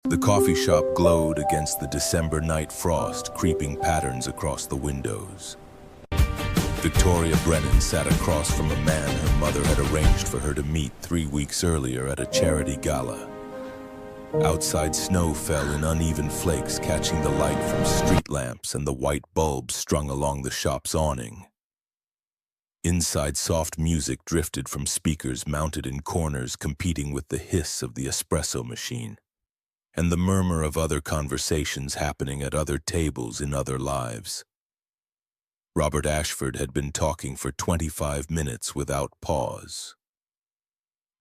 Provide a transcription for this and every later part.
The coffee shop glowed against the December night frost, creeping patterns across the windows. Victoria Brennan sat across from a man her mother had arranged for her to meet 3 weeks earlier at a charity gala. Outside, snow fell in uneven flakes, catching the light from street lamps and the white bulbs strung along the shop's awning. Inside, soft music drifted from speakers mounted in corners, competing with the hiss of the espresso machine and the murmur of other conversations happening at other tables in other lives. Robert Ashford had been talking for 25 minutes without pause.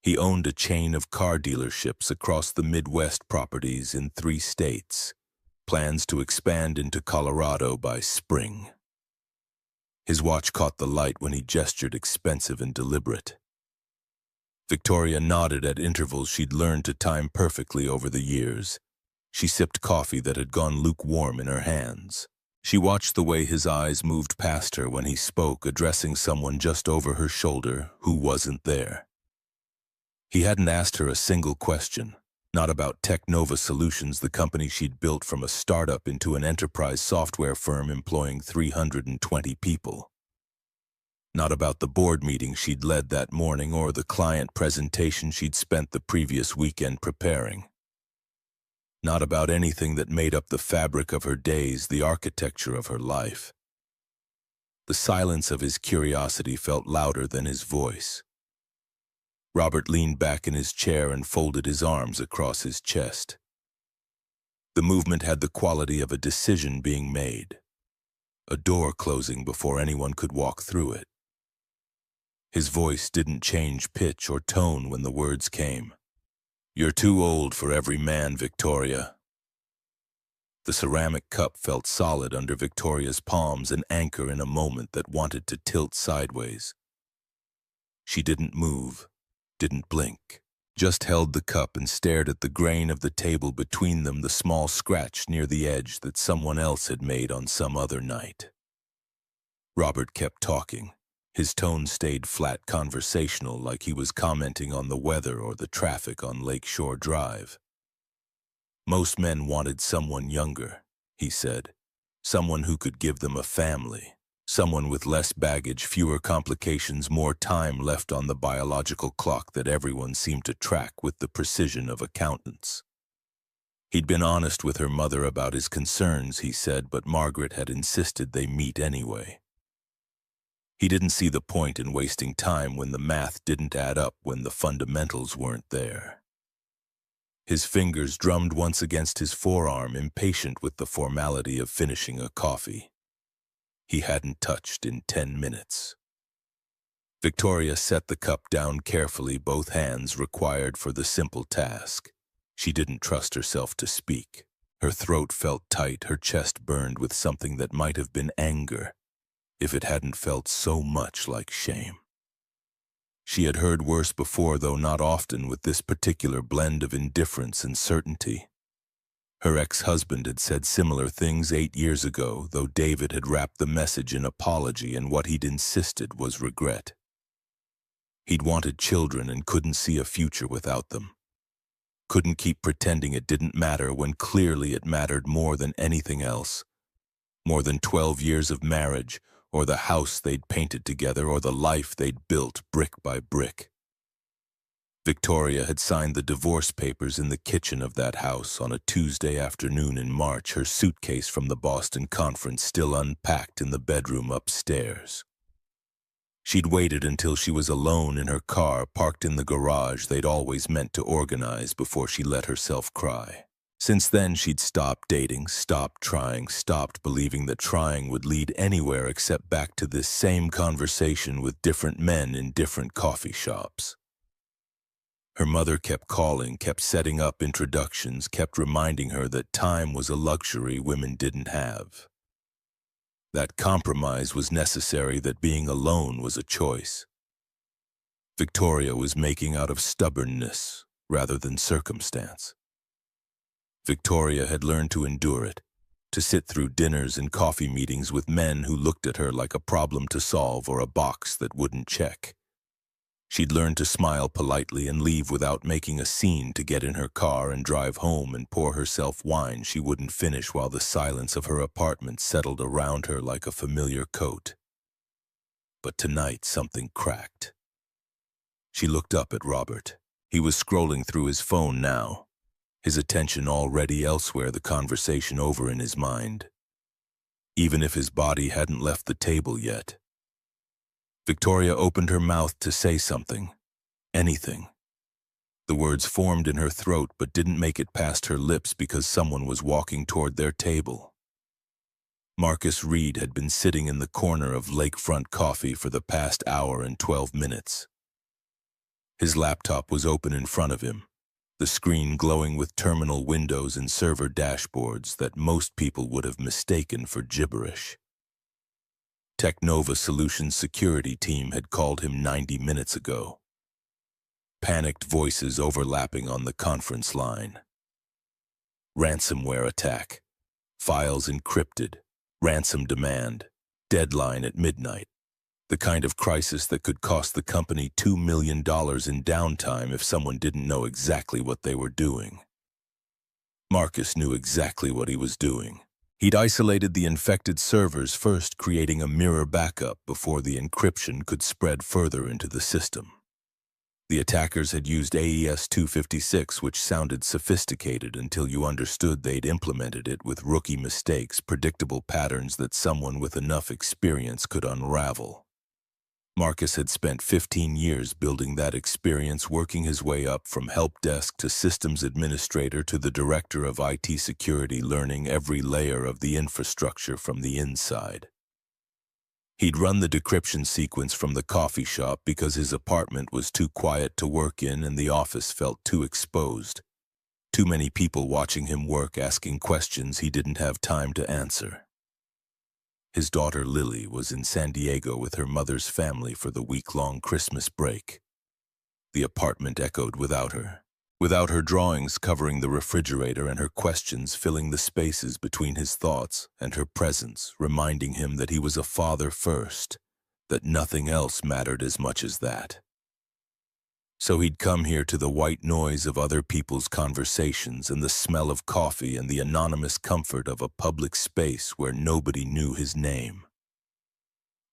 He owned a chain of car dealerships across the Midwest, properties in 3 states, plans to expand into Colorado by spring. His watch caught the light when he gestured, expensive and deliberate. Victoria nodded at intervals she'd learned to time perfectly over the years. She sipped coffee that had gone lukewarm in her hands. She watched the way his eyes moved past her when he spoke, addressing someone just over her shoulder who wasn't there. He hadn't asked her a single question, not about Technova Solutions, the company she'd built from a startup into an enterprise software firm employing 320 people. Not about the board meeting she'd led that morning or the client presentation she'd spent the previous weekend preparing. Not about anything that made up the fabric of her days, the architecture of her life. The silence of his curiosity felt louder than his voice. Robert leaned back in his chair and folded his arms across his chest. The movement had the quality of a decision being made, a door closing before anyone could walk through it. His voice didn't change pitch or tone when the words came. "You're too old for every man, Victoria." The ceramic cup felt solid under Victoria's palms, an anchor in a moment that wanted to tilt sideways. She didn't move, didn't blink, just held the cup and stared at the grain of the table between them, the small scratch near the edge that someone else had made on some other night. Robert kept talking. His tone stayed flat, conversational, like he was commenting on the weather or the traffic on Lakeshore Drive. "Most men wanted someone younger," he said. "Someone who could give them a family. Someone with less baggage, fewer complications, more time left on the biological clock that everyone seemed to track with the precision of accountants." He'd been honest with her mother about his concerns, he said, but Margaret had insisted they meet anyway. He didn't see the point in wasting time when the math didn't add up, when the fundamentals weren't there. His fingers drummed once against his forearm, impatient with the formality of finishing a coffee he hadn't touched in 10 minutes. Victoria set the cup down carefully, both hands required for the simple task. She didn't trust herself to speak. Her throat felt tight, her chest burned with something that might have been anger, if it hadn't felt so much like shame. She had heard worse before, though not often with this particular blend of indifference and certainty. Her ex-husband had said similar things 8 years ago, though David had wrapped the message in apology, and what he'd insisted was regret. He'd wanted children and couldn't see a future without them. Couldn't keep pretending it didn't matter when clearly it mattered more than anything else. More than 12 years of marriage, or the house they'd painted together, or the life they'd built brick by brick. Victoria had signed the divorce papers in the kitchen of that house on a Tuesday afternoon in March, her suitcase from the Boston conference still unpacked in the bedroom upstairs. She'd waited until she was alone in her car, parked in the garage they'd always meant to organize, before she let herself cry. Since then, she'd stopped dating, stopped trying, stopped believing that trying would lead anywhere except back to this same conversation with different men in different coffee shops. Her mother kept calling, kept setting up introductions, kept reminding her that time was a luxury women didn't have. That compromise was necessary, that being alone was a choice. Victoria was making out of stubbornness rather than circumstance. Victoria had learned to endure it, to sit through dinners and coffee meetings with men who looked at her like a problem to solve or a box that wouldn't check. She'd learned to smile politely and leave without making a scene, to get in her car and drive home and pour herself wine she wouldn't finish while the silence of her apartment settled around her like a familiar coat. But tonight something cracked. She looked up at Robert. He was scrolling through his phone now, his attention already elsewhere, the conversation over in his mind, even if his body hadn't left the table yet. Victoria opened her mouth to say something, anything. The words formed in her throat but didn't make it past her lips because someone was walking toward their table. Marcus Reed had been sitting in the corner of Lakefront Coffee for the past hour and 12 minutes. His laptop was open in front of him, the screen glowing with terminal windows and server dashboards that most people would have mistaken for gibberish. Technova Solutions security team had called him 90 minutes ago. Panicked voices overlapping on the conference line. Ransomware attack. Files encrypted. Ransom demand. Deadline at midnight. The kind of crisis that could cost the company $2 million in downtime if someone didn't know exactly what they were doing. Marcus knew exactly what he was doing. He'd isolated the infected servers first, creating a mirror backup before the encryption could spread further into the system. The attackers had used AES-256, which sounded sophisticated until you understood they'd implemented it with rookie mistakes, predictable patterns that someone with enough experience could unravel. Marcus had spent 15 years building that experience, working his way up from help desk to systems administrator to the director of IT security, learning every layer of the infrastructure from the inside. He'd run the decryption sequence from the coffee shop because his apartment was too quiet to work in and the office felt too exposed. Too many people watching him work, asking questions he didn't have time to answer. His daughter Lily was in San Diego with her mother's family for the week-long Christmas break. The apartment echoed without her drawings covering the refrigerator and her questions filling the spaces between his thoughts, and her presence reminding him that he was a father first, that nothing else mattered as much as that. So he'd come here to the white noise of other people's conversations and the smell of coffee and the anonymous comfort of a public space where nobody knew his name.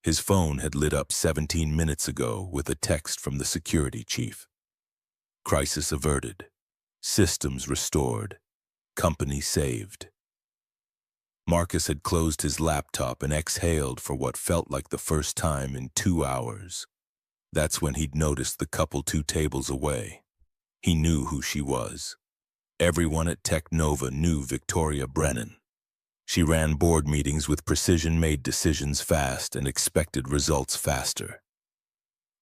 His phone had lit up 17 minutes ago with a text from the security chief. Crisis averted. Systems restored. Company saved. Marcus had closed his laptop and exhaled for what felt like the first time in 2 hours. That's when he'd noticed the couple 2 tables away. He knew who she was. Everyone at Technova knew Victoria Brennan. She ran board meetings with precision, made decisions fast, and expected results faster.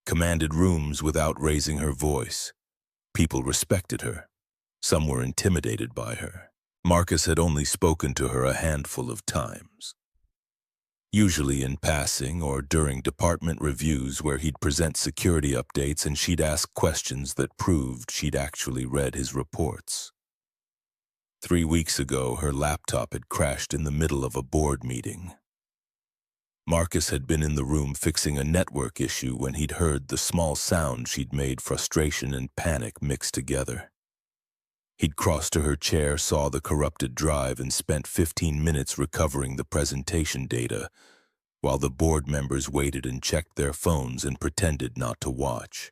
Commanded rooms without raising her voice. People respected her. Some were intimidated by her. Marcus had only spoken to her a handful of times. Usually in passing or during department reviews where he'd present security updates and she'd ask questions that proved she'd actually read his reports. 3 weeks ago, her laptop had crashed in the middle of a board meeting. Marcus had been in the room fixing a network issue when he'd heard the small sound she'd made, frustration and panic mixed together. He'd crossed to her chair, saw the corrupted drive, and spent 15 minutes recovering the presentation data, while the board members waited and checked their phones and pretended not to watch.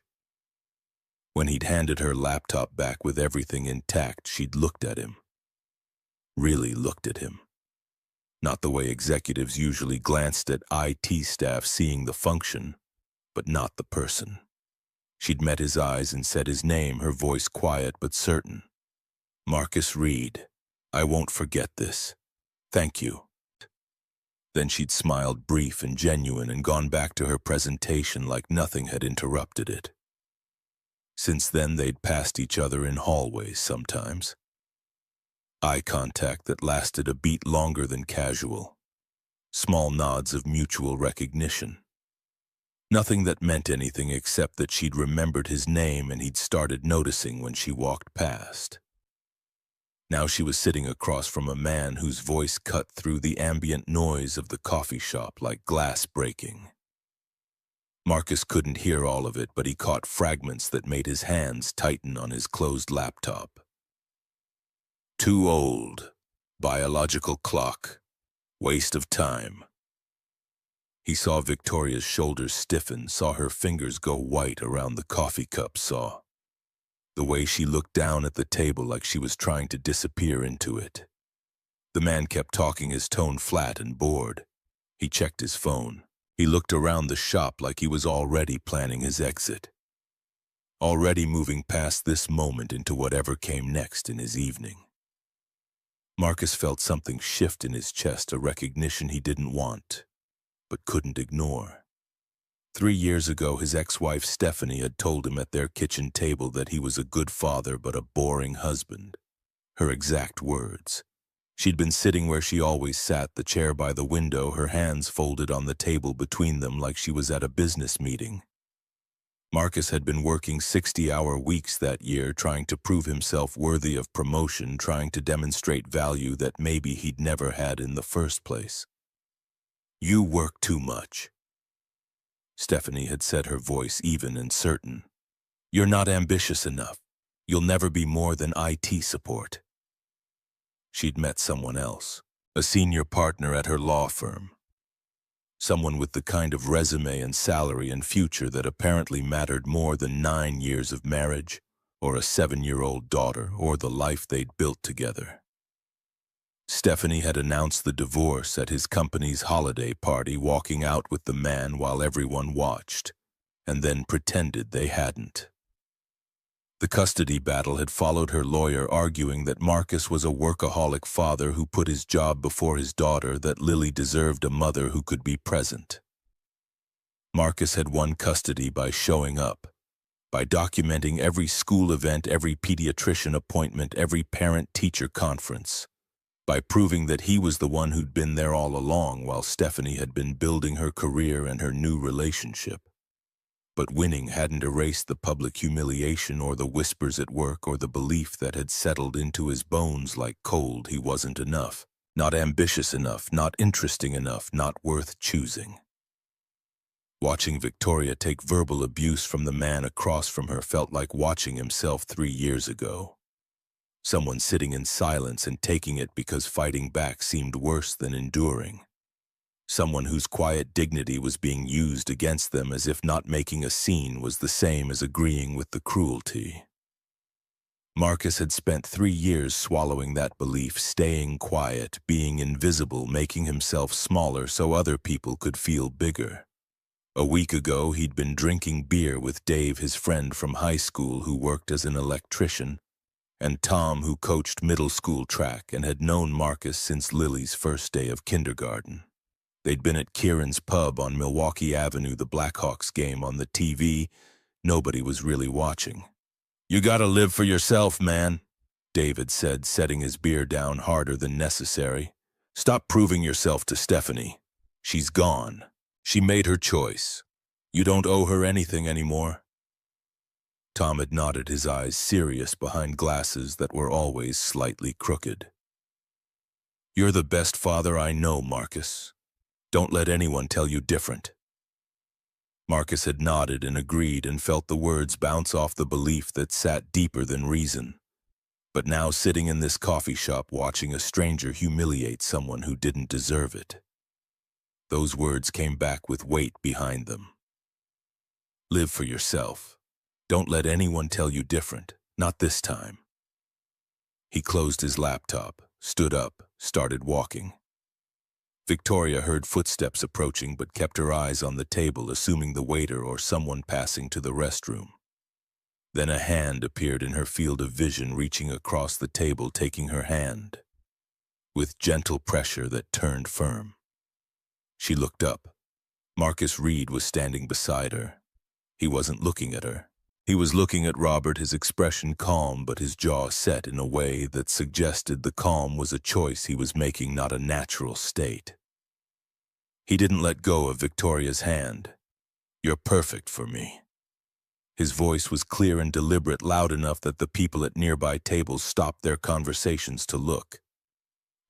When he'd handed her laptop back with everything intact, she'd looked at him. Really looked at him. Not the way executives usually glanced at IT staff, seeing the function, but not the person. She'd met his eyes and said his name, her voice quiet but certain. Marcus Reed. I won't forget this. Thank you. Then she'd smiled, brief and genuine, and gone back to her presentation like nothing had interrupted it. Since then, they'd passed each other in hallways sometimes. Eye contact that lasted a beat longer than casual. Small nods of mutual recognition. Nothing that meant anything except that she'd remembered his name and he'd started noticing when she walked past. Now she was sitting across from a man whose voice cut through the ambient noise of the coffee shop like glass breaking. Marcus couldn't hear all of it, but he caught fragments that made his hands tighten on his closed laptop. Too old. Biological clock. Waste of time. He saw Victoria's shoulders stiffen, saw her fingers go white around the coffee cup, saw the way she looked down at the table like she was trying to disappear into it. The man kept talking, his tone flat and bored. He checked his phone. He looked around the shop like he was already planning his exit. Already moving past this moment into whatever came next in his evening. Marcus felt something shift in his chest, a recognition he didn't want, but couldn't ignore. 3 years ago, his ex-wife Stephanie had told him at their kitchen table that he was a good father but a boring husband. Her exact words. She'd been sitting where she always sat, the chair by the window, her hands folded on the table between them like she was at a business meeting. Marcus had been working 60-hour weeks that year, trying to prove himself worthy of promotion, trying to demonstrate value that maybe he'd never had in the first place. "You work too much," Stephanie had said, her voice even and certain. "You're not ambitious enough. You'll never be more than IT support." She'd met someone else, a senior partner at her law firm. Someone with the kind of resume and salary and future that apparently mattered more than 9 years of marriage, or a 7-year-old daughter, or the life they'd built together. Stephanie had announced the divorce at his company's holiday party, walking out with the man while everyone watched, and then pretended they hadn't. The custody battle had followed, her lawyer arguing that Marcus was a workaholic father who put his job before his daughter, that Lily deserved a mother who could be present. Marcus had won custody by showing up, by documenting every school event, every pediatrician appointment, every parent-teacher conference, by proving that he was the one who'd been there all along while Stephanie had been building her career and her new relationship. But winning hadn't erased the public humiliation or the whispers at work or the belief that had settled into his bones like cold he wasn't enough, not ambitious enough, not interesting enough, not worth choosing. Watching Victoria take verbal abuse from the man across from her felt like watching himself 3 years ago. Someone sitting in silence and taking it because fighting back seemed worse than enduring. Someone whose quiet dignity was being used against them, as if not making a scene was the same as agreeing with the cruelty. Marcus had spent 3 years swallowing that belief, staying quiet, being invisible, making himself smaller so other people could feel bigger. A week ago, he'd been drinking beer with Dave, his friend from high school who worked as an electrician, and Tom, who coached middle school track and had known Marcus since Lily's first day of kindergarten. They'd been at Kieran's pub on Milwaukee Avenue, the Blackhawks game on the TV. Nobody was really watching. "You gotta live for yourself, man," David said, setting his beer down harder than necessary. "Stop proving yourself to Stephanie. She's gone. She made her choice. You don't owe her anything anymore." Tom had nodded, his eyes serious behind glasses that were always slightly crooked. "You're the best father I know, Marcus. Don't let anyone tell you different." Marcus had nodded and agreed and felt the words bounce off the belief that sat deeper than reason. But now, sitting in this coffee shop watching a stranger humiliate someone who didn't deserve it, those words came back with weight behind them. Live for yourself. Don't let anyone tell you different. Not this time. He closed his laptop, stood up, started walking. Victoria heard footsteps approaching but kept her eyes on the table, assuming the waiter or someone passing to the restroom. Then a hand appeared in her field of vision, reaching across the table, taking her hand, with gentle pressure that turned firm. She looked up. Marcus Reed was standing beside her. He wasn't looking at her. He was looking at Robert, his expression calm but his jaw set in a way that suggested the calm was a choice he was making, not a natural state. He didn't let go of Victoria's hand. "You're perfect for me." His voice was clear and deliberate, loud enough that the people at nearby tables stopped their conversations to look.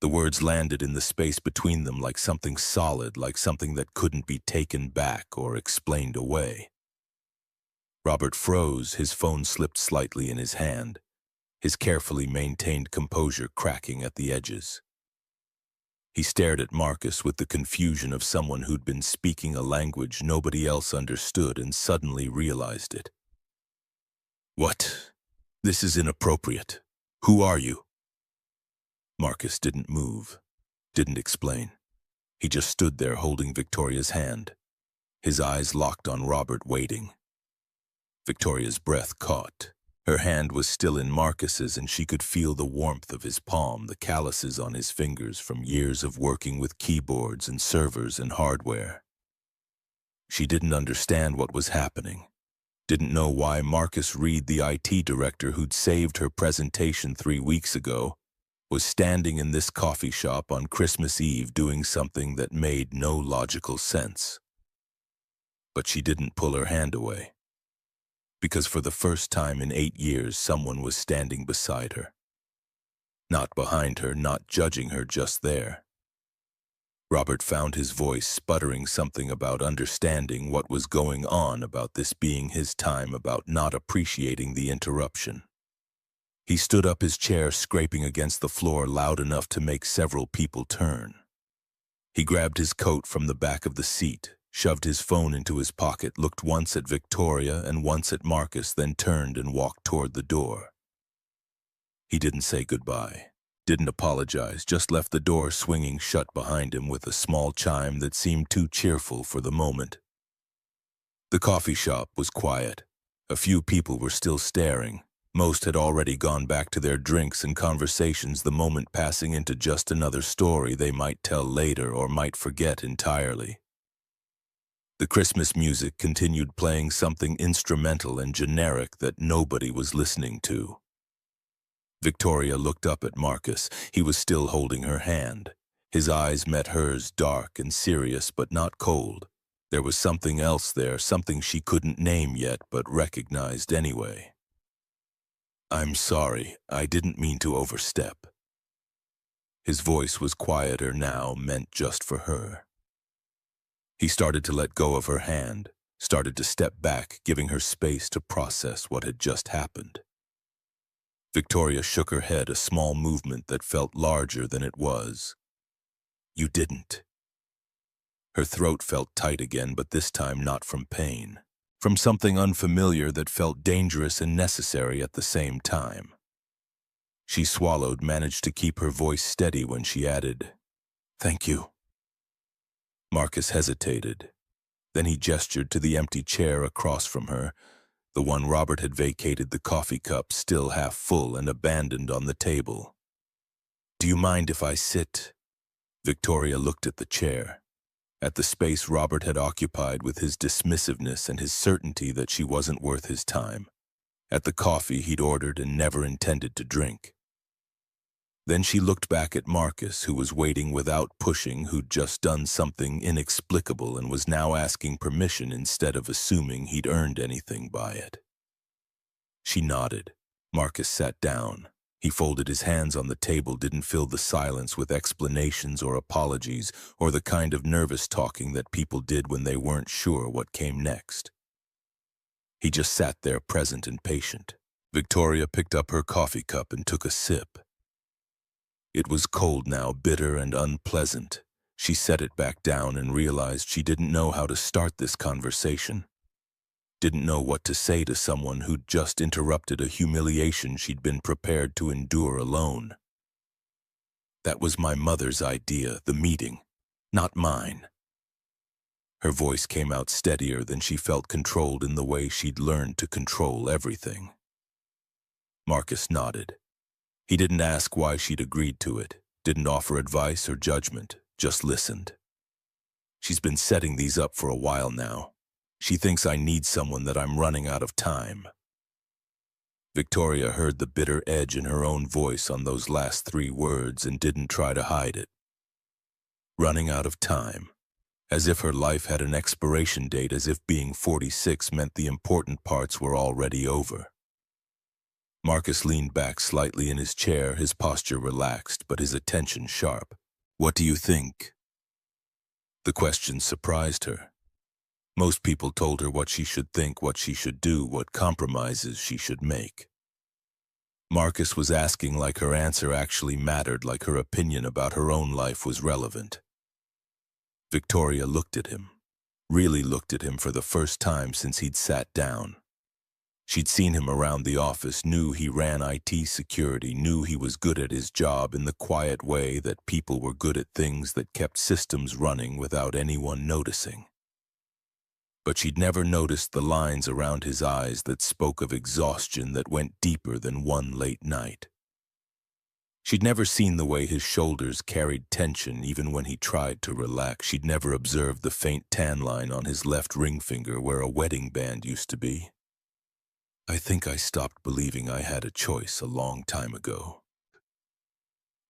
The words landed in the space between them like something solid, like something that couldn't be taken back or explained away. Robert froze, his phone slipped slightly in his hand, his carefully maintained composure cracking at the edges. He stared at Marcus with the confusion of someone who'd been speaking a language nobody else understood and suddenly realized it. "What? This is inappropriate. Who are you?" Marcus didn't move, didn't explain. He just stood there holding Victoria's hand, his eyes locked on Robert, waiting. Victoria's breath caught. Her hand was still in Marcus's, and she could feel the warmth of his palm, the calluses on his fingers from years of working with keyboards and servers and hardware. She didn't understand what was happening, didn't know why Marcus Reed, the IT director who'd saved her presentation 3 weeks ago, was standing in this coffee shop on Christmas Eve doing something that made no logical sense. But she didn't pull her hand away, because for the first time in 8 years someone was standing beside her. Not behind her, not judging her, just there. Robert found his voice sputtering something about understanding what was going on, about this being his time, about not appreciating the interruption. He stood up, his chair scraping against the floor loud enough to make several people turn. He grabbed his coat from the back of the seat, shoved his phone into his pocket, looked once at Victoria and once at Marcus, then turned and walked toward the door. He didn't say goodbye, didn't apologize, just left the door swinging shut behind him with a small chime that seemed too cheerful for the moment. The coffee shop was quiet. A few people were still staring. Most had already gone back to their drinks and conversations, the moment passing into just another story they might tell later or might forget entirely. The Christmas music continued playing, something instrumental and generic that nobody was listening to. Victoria looked up at Marcus. He was still holding her hand. His eyes met hers, dark and serious but not cold. There was something else there, something she couldn't name yet but recognized anyway. "I'm sorry, I didn't mean to overstep." His voice was quieter now, meant just for her. He started to let go of her hand, started to step back, giving her space to process what had just happened. Victoria shook her head, a small movement that felt larger than it was. "You didn't." Her throat felt tight again, but this time not from pain. From something unfamiliar that felt dangerous and necessary at the same time. She swallowed, managed to keep her voice steady when she added, "Thank you." Marcus hesitated. Then he gestured to the empty chair across from her, the one Robert had vacated, the coffee cup still half full and abandoned on the table. "Do you mind if I sit?" Victoria looked at the chair, at the space Robert had occupied with his dismissiveness and his certainty that she wasn't worth his time, at the coffee he'd ordered and never intended to drink. Then she looked back at Marcus, who was waiting without pushing, who'd just done something inexplicable and was now asking permission instead of assuming he'd earned anything by it. She nodded. Marcus sat down. He folded his hands on the table, didn't fill the silence with explanations or apologies or the kind of nervous talking that people did when they weren't sure what came next. He just sat there, present and patient. Victoria picked up her coffee cup and took a sip. It was cold now, bitter and unpleasant. She set it back down and realized she didn't know how to start this conversation. Didn't know what to say to someone who'd just interrupted a humiliation she'd been prepared to endure alone. "That was my mother's idea, the meeting, not mine." Her voice came out steadier than she felt, controlled in the way she'd learned to control everything. Marcus nodded. He didn't ask why she'd agreed to it, didn't offer advice or judgment, just listened. "She's been setting these up for a while now. She thinks I need someone, that I'm running out of time." Victoria heard the bitter edge in her own voice on those last 3 words and didn't try to hide it. Running out of time, as if her life had an expiration date, as if being 46 meant the important parts were already over. Marcus leaned back slightly in his chair, his posture relaxed, but his attention sharp. "What do you think?" The question surprised her. Most people told her what she should think, what she should do, what compromises she should make. Marcus was asking like her answer actually mattered, like her opinion about her own life was relevant. Victoria looked at him, really looked at him for the first time since he'd sat down. She'd seen him around the office, knew he ran IT security, knew he was good at his job in the quiet way that people were good at things that kept systems running without anyone noticing. But she'd never noticed the lines around his eyes that spoke of exhaustion that went deeper than one late night. She'd never seen the way his shoulders carried tension even when he tried to relax. She'd never observed the faint tan line on his left ring finger where a wedding band used to be. "I think I stopped believing I had a choice a long time ago."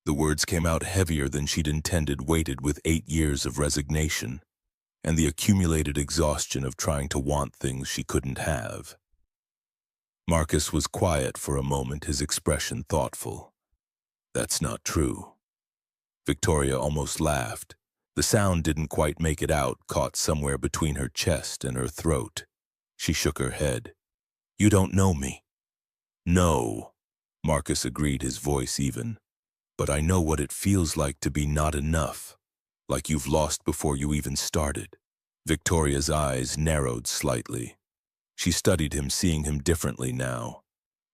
The words came out heavier than she'd intended, weighted with 8 years of resignation and the accumulated exhaustion of trying to want things she couldn't have. Marcus was quiet for a moment, his expression thoughtful. "That's not true." Victoria almost laughed. The sound didn't quite make it out, caught somewhere between her chest and her throat. She shook her head. "You don't know me." "No," Marcus agreed, his voice even. "But I know what it feels like to be not enough, like you've lost before you even started." Victoria's eyes narrowed slightly. She studied him, seeing him differently now,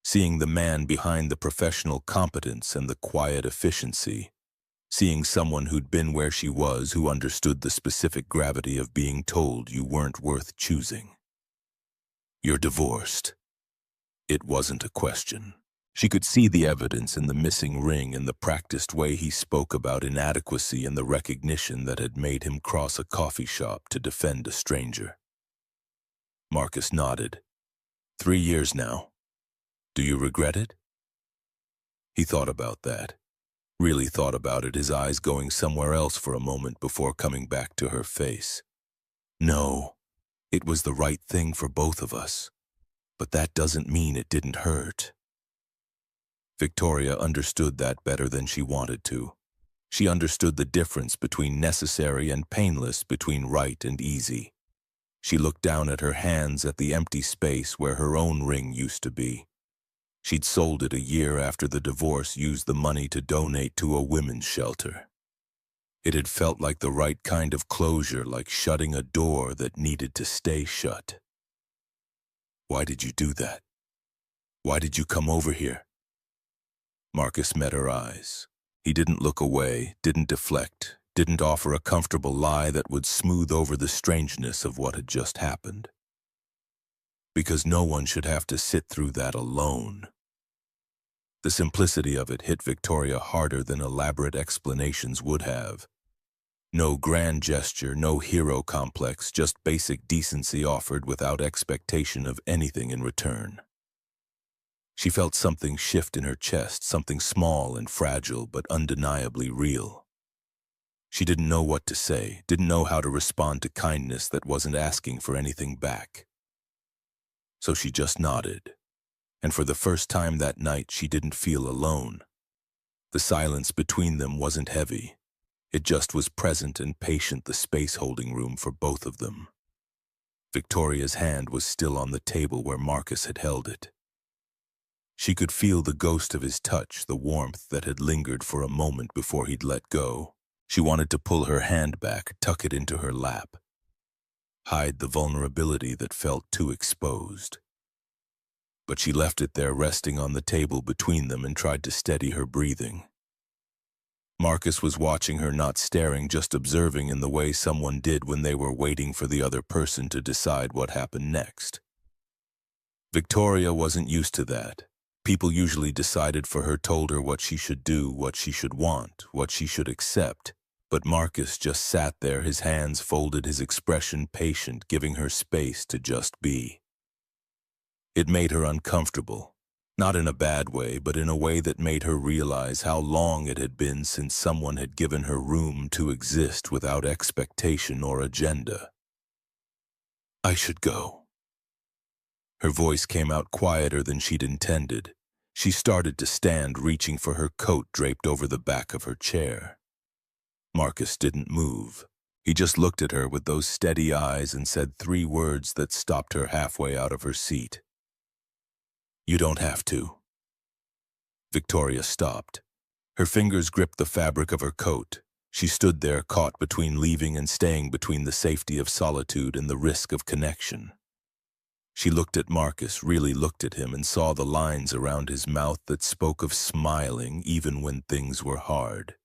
seeing the man behind the professional competence and the quiet efficiency, seeing someone who'd been where she was, who understood the specific gravity of being told you weren't worth choosing. "You're divorced." It wasn't a question. She could see the evidence in the missing ring and the practiced way he spoke about inadequacy and the recognition that had made him cross a coffee shop to defend a stranger. Marcus nodded. 3 years now. Do you regret it? He thought about that. Really thought about it, his eyes going somewhere else for a moment before coming back to her face. "No, it was the right thing for both of us. But that doesn't mean it didn't hurt." Victoria understood that better than she wanted to. She understood the difference between necessary and painless, between right and easy. She looked down at her hands, at the empty space where her own ring used to be. She'd sold it a year after the divorce, used the money to donate to a women's shelter. It had felt like the right kind of closure, like shutting a door that needed to stay shut. "Why did you do that? Why did you come over here?" Marcus met her eyes. He didn't look away, didn't deflect, didn't offer a comfortable lie that would smooth over the strangeness of what had just happened. Because no one should have to sit through that alone. The simplicity of it hit Victoria harder than elaborate explanations would have. No grand gesture, no hero complex, just basic decency offered without expectation of anything in return. She felt something shift in her chest, something small and fragile but undeniably real. She didn't know what to say, didn't know how to respond to kindness that wasn't asking for anything back. So she just nodded, and for the first time that night she didn't feel alone. The silence between them wasn't heavy. It just was present and patient, the space holding room for both of them. Victoria's hand was still on the table where Marcus had held it. She could feel the ghost of his touch, the warmth that had lingered for a moment before he'd let go. She wanted to pull her hand back, tuck it into her lap, hide the vulnerability that felt too exposed. But she left it there, resting on the table between them, and tried to steady her breathing. Marcus was watching her, not staring, just observing in the way someone did when they were waiting for the other person to decide what happened next. Victoria wasn't used to that. People usually decided for her, told her what she should do, what she should want, what she should accept. But Marcus just sat there, his hands folded, his expression patient, giving her space to just be. It made her uncomfortable, not in a bad way, but in a way that made her realize how long it had been since someone had given her room to exist without expectation or agenda. "I should go." Her voice came out quieter than she'd intended. She started to stand, reaching for her coat draped over the back of her chair. Marcus didn't move. He just looked at her with those steady eyes and said 3 words that stopped her halfway out of her seat. "You don't have to." Victoria stopped. Her fingers gripped the fabric of her coat. She stood there, caught between leaving and staying, between the safety of solitude and the risk of connection. She looked at Marcus, really looked at him, and saw the lines around his mouth that spoke of smiling even when things were hard.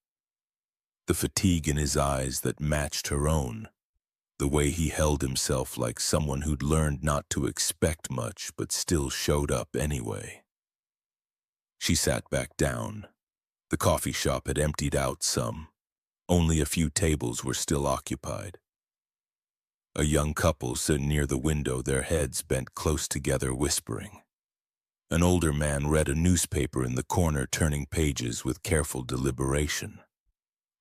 The fatigue in his eyes that matched her own. The way he held himself like someone who'd learned not to expect much but still showed up anyway. She sat back down. The coffee shop had emptied out some. Only a few tables were still occupied. A young couple stood near the window, their heads bent close together, whispering. An older man read a newspaper in the corner, turning pages with careful deliberation.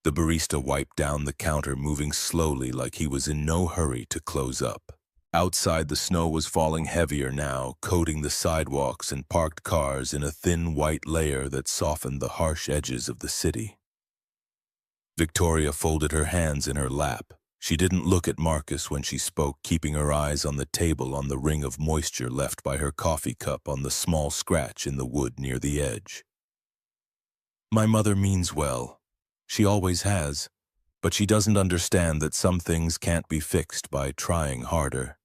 The barista wiped down the counter, moving slowly like he was in no hurry to close up. Outside, the snow was falling heavier now, coating the sidewalks and parked cars in a thin white layer that softened the harsh edges of the city. Victoria folded her hands in her lap. She didn't look at Marcus when she spoke, keeping her eyes on the table, on the ring of moisture left by her coffee cup, on the small scratch in the wood near the edge. "My mother means well. She always has. But she doesn't understand that some things can't be fixed by trying harder."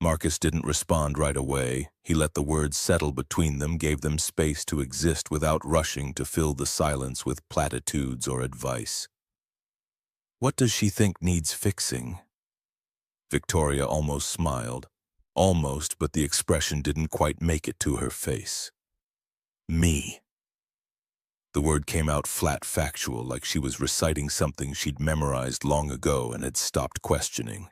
Marcus didn't respond right away. He let the words settle between them, gave them space to exist without rushing to fill the silence with platitudes or advice. "What does she think needs fixing?" Victoria almost smiled. Almost, but the expression didn't quite make it to her face. "Me." The word came out flat, factual, like she was reciting something she'd memorized long ago and had stopped questioning.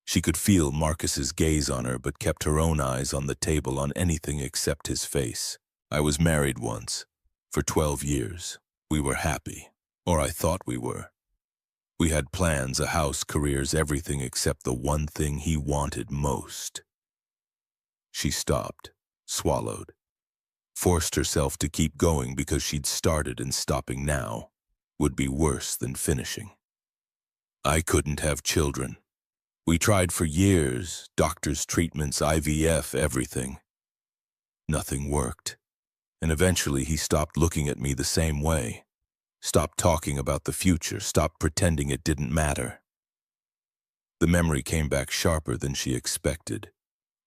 She could feel Marcus's gaze on her, but kept her own eyes on the table, on anything except his face. "I was married once. For 12 years. We were happy. Or I thought we were. We had plans, a house, careers, everything except the one thing he wanted most." She stopped, swallowed, forced herself to keep going because she'd started, and stopping now would be worse than finishing. "I couldn't have children. We tried for years, doctors, treatments, IVF, everything. Nothing worked. And eventually he stopped looking at me the same way. Stopped talking about the future, stopped pretending it didn't matter." The memory came back sharper than she expected.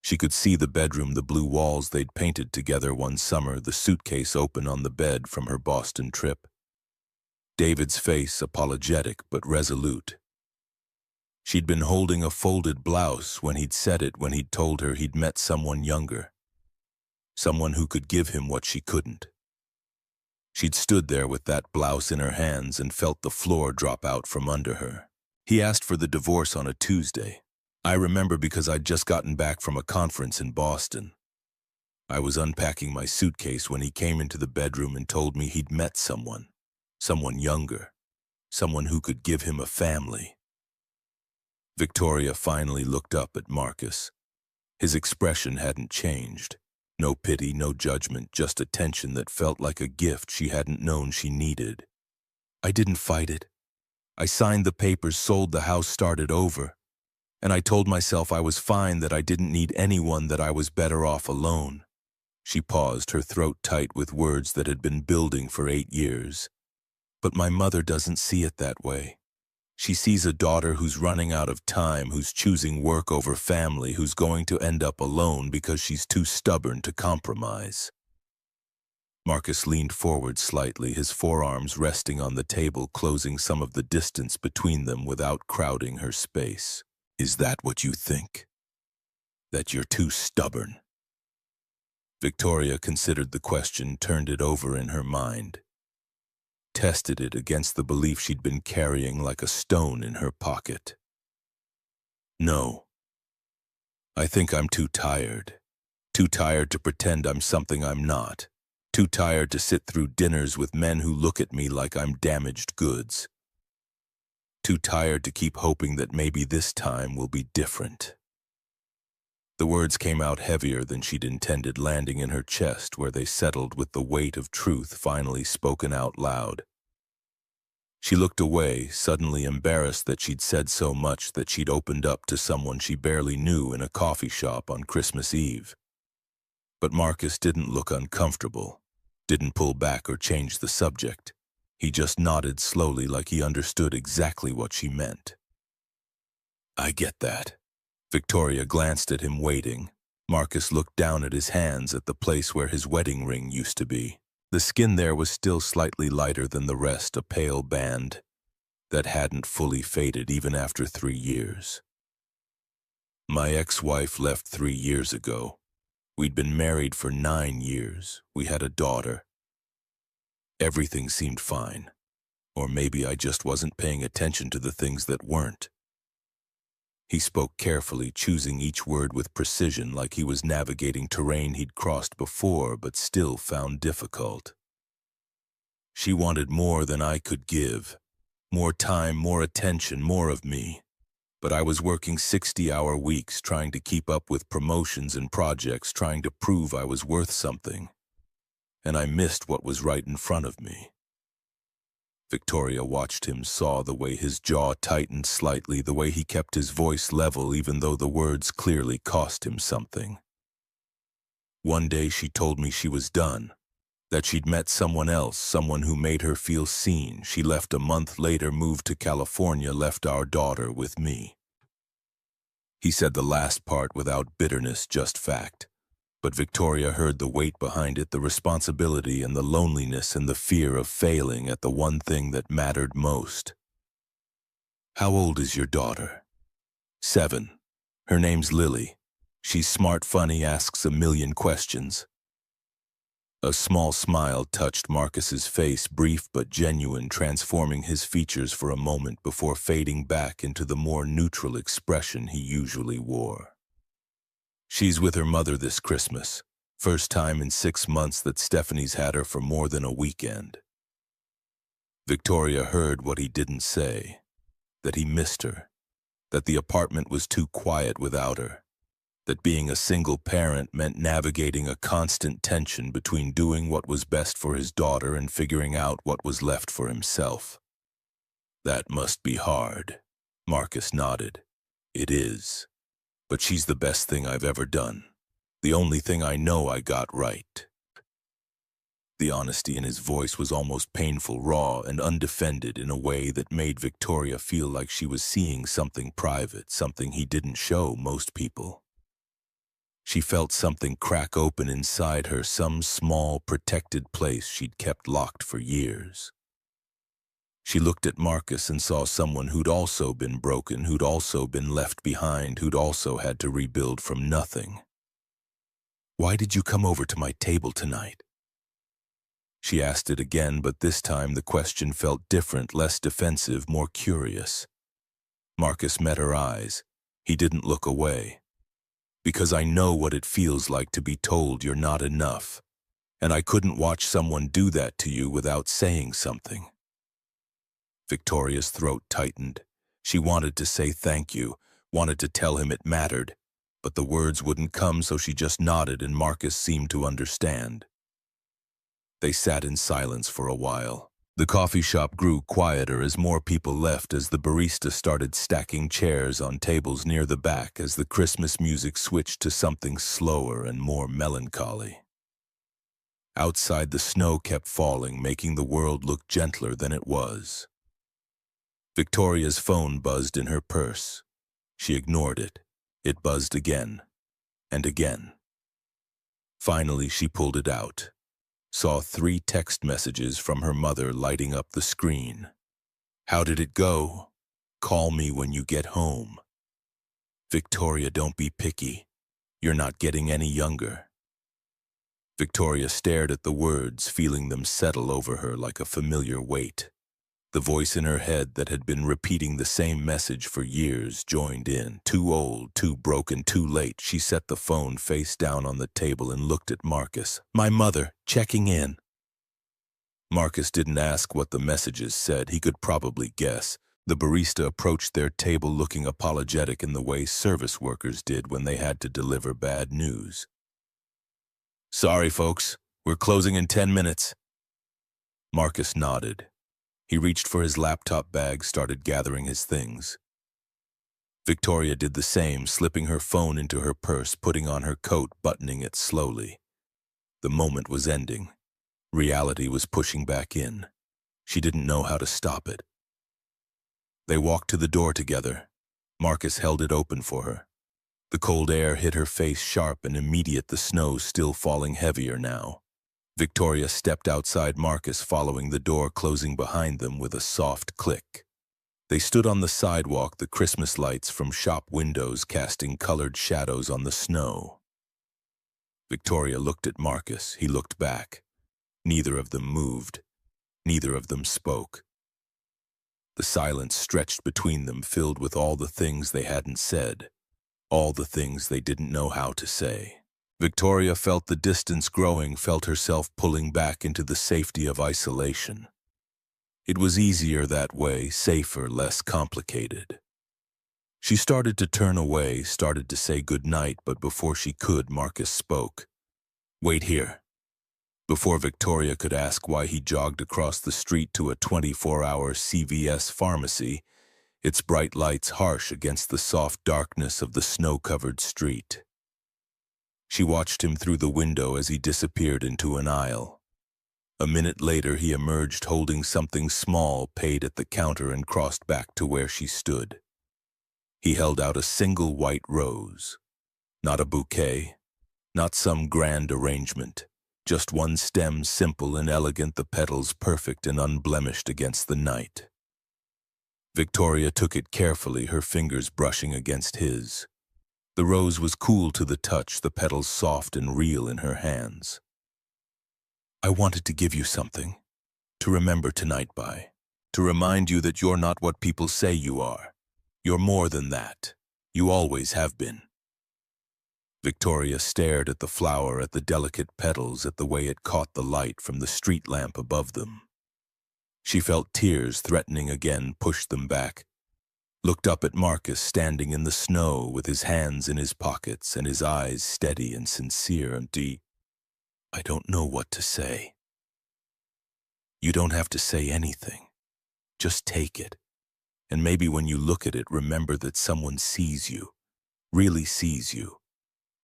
She could see the bedroom, the blue walls they'd painted together one summer, the suitcase open on the bed from her Boston trip. David's face, apologetic but resolute. She'd been holding a folded blouse when he'd said it, when he'd told her he'd met someone younger. Someone who could give him what she couldn't. She'd stood there with that blouse in her hands and felt the floor drop out from under her. He asked for the divorce on a Tuesday. I remember because I'd just gotten back from a conference in Boston. I was unpacking my suitcase when he came into the bedroom and told me he'd met someone younger, someone who could give him a family. Victoria finally looked up at Marcus. His expression hadn't changed. No pity, no judgment, just attention that felt like a gift she hadn't known she needed. "I didn't fight it. I signed the papers, sold the house, started over. And I told myself I was fine, that I didn't need anyone, that I was better off alone." She paused, her throat tight with words that had been building for 8 years. "But my mother doesn't see it that way. She sees a daughter who's running out of time, who's choosing work over family, who's going to end up alone because she's too stubborn to compromise." Marcus leaned forward slightly, his forearms resting on the table, closing some of the distance between them without crowding her space. "Is that what you think? That you're too stubborn?" Victoria considered the question, turned it over in her mind. Tested it against the belief she'd been carrying like a stone in her pocket. "No. I think I'm too tired. Too tired to pretend I'm something I'm not. Too tired to sit through dinners with men who look at me like I'm damaged goods. Too tired to keep hoping that maybe this time will be different." The words came out heavier than she'd intended, landing in her chest where they settled with the weight of truth finally spoken out loud. She looked away, suddenly embarrassed that she'd said so much that she'd opened up to someone she barely knew in a coffee shop on Christmas Eve. But Marcus didn't look uncomfortable, didn't pull back or change the subject. He just nodded slowly like he understood exactly what she meant. "I get that." Victoria glanced at him, waiting. Marcus looked down at his hands, at the place where his wedding ring used to be. The skin there was still slightly lighter than the rest, a pale band that hadn't fully faded even after 3 years. "My ex-wife left 3 years ago. We'd been married for 9 years. We had a daughter. Everything seemed fine. Or maybe I just wasn't paying attention to the things that weren't." He spoke carefully, choosing each word with precision, like he was navigating terrain he'd crossed before but still found difficult. "She wanted more than I could give. More time, more attention, more of me. But I was working 60-hour weeks, trying to keep up with promotions and projects, trying to prove I was worth something. And I missed what was right in front of me." Victoria watched him, saw the way his jaw tightened slightly, the way he kept his voice level even though the words clearly cost him something. "One day she told me she was done, that she'd met someone else, someone who made her feel seen. She left a month later, moved to California, left our daughter with me." He said the last part without bitterness, just fact. But Victoria heard the weight behind it, the responsibility and the loneliness and the fear of failing at the one thing that mattered most. "How old is your daughter?" 7. Her name's Lily. She's smart, funny, asks a million questions." A small smile touched Marcus's face, brief but genuine, transforming his features for a moment before fading back into the more neutral expression he usually wore. "She's with her mother this Christmas. First time in 6 months that Stephanie's had her for more than a weekend." Victoria heard what he didn't say, that he missed her, that the apartment was too quiet without her, that being a single parent meant navigating a constant tension between doing what was best for his daughter and figuring out what was left for himself. "That must be hard." Marcus nodded. "It is. But she's the best thing I've ever done. The only thing I know I got right." The honesty in his voice was almost painful, raw and undefended in a way that made Victoria feel like she was seeing something private, something he didn't show most people. She felt something crack open inside her, some small, protected place she'd kept locked for years. She looked at Marcus and saw someone who'd also been broken, who'd also been left behind, who'd also had to rebuild from nothing. "Why did you come over to my table tonight?" She asked it again, but this time the question felt different, less defensive, more curious. Marcus met her eyes. He didn't look away. "Because I know what it feels like to be told you're not enough, and I couldn't watch someone do that to you without saying something." Victoria's throat tightened. She wanted to say thank you, wanted to tell him it mattered, but the words wouldn't come, so she just nodded and Marcus seemed to understand. They sat in silence for a while. The coffee shop grew quieter as more people left, as the barista started stacking chairs on tables near the back, as the Christmas music switched to something slower and more melancholy. Outside, the snow kept falling, making the world look gentler than it was. Victoria's phone buzzed in her purse. She ignored it. It buzzed again and again. Finally, she pulled it out. Saw 3 text messages from her mother lighting up the screen. "How did it go? Call me when you get home. Victoria, don't be picky. You're not getting any younger." Victoria stared at the words, feeling them settle over her like a familiar weight. The voice in her head that had been repeating the same message for years joined in. Too old, too broken, too late. She set the phone face down on the table and looked at Marcus. "My mother, checking in." Marcus didn't ask what the messages said. He could probably guess. The barista approached their table looking apologetic in the way service workers did when they had to deliver bad news. "Sorry, folks. We're closing in 10 minutes. Marcus nodded. He reached for his laptop bag, started gathering his things. Victoria did the same, slipping her phone into her purse, putting on her coat, buttoning it slowly. The moment was ending. Reality was pushing back in. She didn't know how to stop it. They walked to the door together. Marcus held it open for her. The cold air hit her face sharp and immediate, the snow still falling heavier now. Victoria stepped outside Marcus, following the door closing behind them with a soft click. They stood on the sidewalk, the Christmas lights from shop windows casting colored shadows on the snow. Victoria looked at Marcus. He looked back. Neither of them moved. Neither of them spoke. The silence stretched between them, filled with all the things they hadn't said, all the things they didn't know how to say. Victoria felt the distance growing, felt herself pulling back into the safety of isolation. It was easier that way, safer, less complicated. She started to turn away, started to say goodnight, but before she could, Marcus spoke. "Wait here." Before Victoria could ask why, he jogged across the street to a 24-hour CVS pharmacy, its bright lights harsh against the soft darkness of the snow-covered street. She watched him through the window as he disappeared into an aisle. A minute later, he emerged holding something small, paid at the counter, and crossed back to where she stood. He held out a single white rose. Not a bouquet, not some grand arrangement. Just one stem, simple and elegant, the petals perfect and unblemished against the night. Victoria took it carefully, her fingers brushing against his. The rose was cool to the touch, the petals soft and real in her hands. "I wanted to give you something, to remember tonight by, to remind you that you're not what people say you are. You're more than that. You always have been." Victoria stared at the flower, at the delicate petals, at the way it caught the light from the street lamp above them. She felt tears threatening again, pushed them back. Looked up at Marcus standing in the snow with his hands in his pockets and his eyes steady and sincere and deep. "I don't know what to say." "You don't have to say anything. Just take it. And maybe when you look at it, remember that someone sees you, really sees you,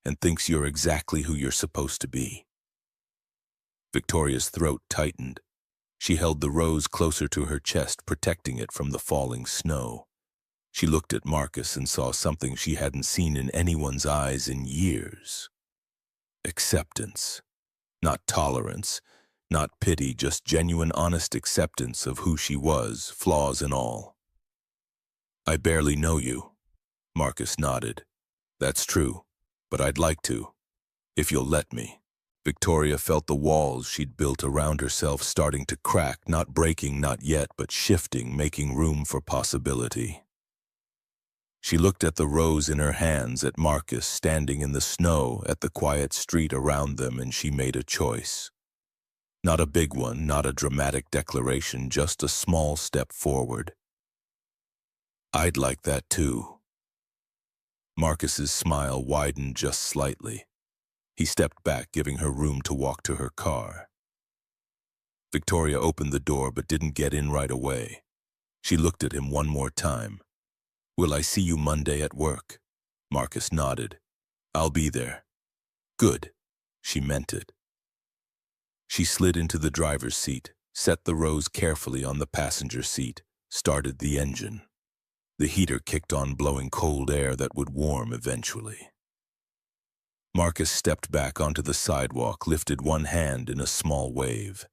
and thinks you're exactly who you're supposed to be." Victoria's throat tightened. She held the rose closer to her chest, protecting it from the falling snow. She looked at Marcus and saw something she hadn't seen in anyone's eyes in years. Acceptance. Not tolerance, not pity, just genuine, honest acceptance of who she was, flaws and all. "I barely know you." Marcus nodded. "That's true. But I'd like to, if you'll let me." Victoria felt the walls she'd built around herself starting to crack, not breaking, not yet, but shifting, making room for possibility. She looked at the rose in her hands, at Marcus standing in the snow, at the quiet street around them, and she made a choice. Not a big one, not a dramatic declaration, just a small step forward. "I'd like that too." Marcus's smile widened just slightly. He stepped back, giving her room to walk to her car. Victoria opened the door but didn't get in right away. She looked at him one more time. "Will I see you Monday at work?" Marcus nodded. "I'll be there." "Good." She meant it. She slid into the driver's seat, set the rose carefully on the passenger seat, started the engine. The heater kicked on, blowing cold air that would warm eventually. Marcus stepped back onto the sidewalk, lifted one hand in a small wave.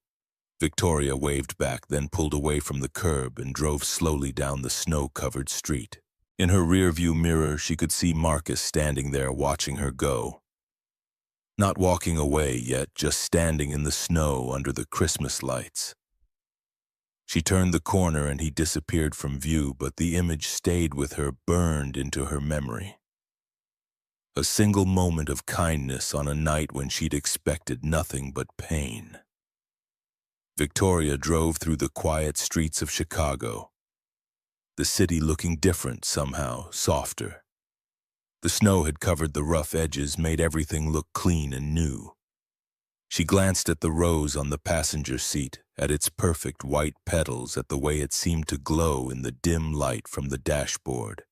Victoria waved back, then pulled away from the curb and drove slowly down the snow-covered street. In her rearview mirror, she could see Marcus standing there watching her go. Not walking away yet, just standing in the snow under the Christmas lights. She turned the corner and he disappeared from view, but the image stayed with her, burned into her memory. A single moment of kindness on a night when she'd expected nothing but pain. Victoria drove through the quiet streets of Chicago. the city looking different somehow, softer. The snow had covered the rough edges, made everything look clean and new. She glanced at the rose on the passenger seat, at its perfect white petals, at the way it seemed to glow in the dim light from the dashboard.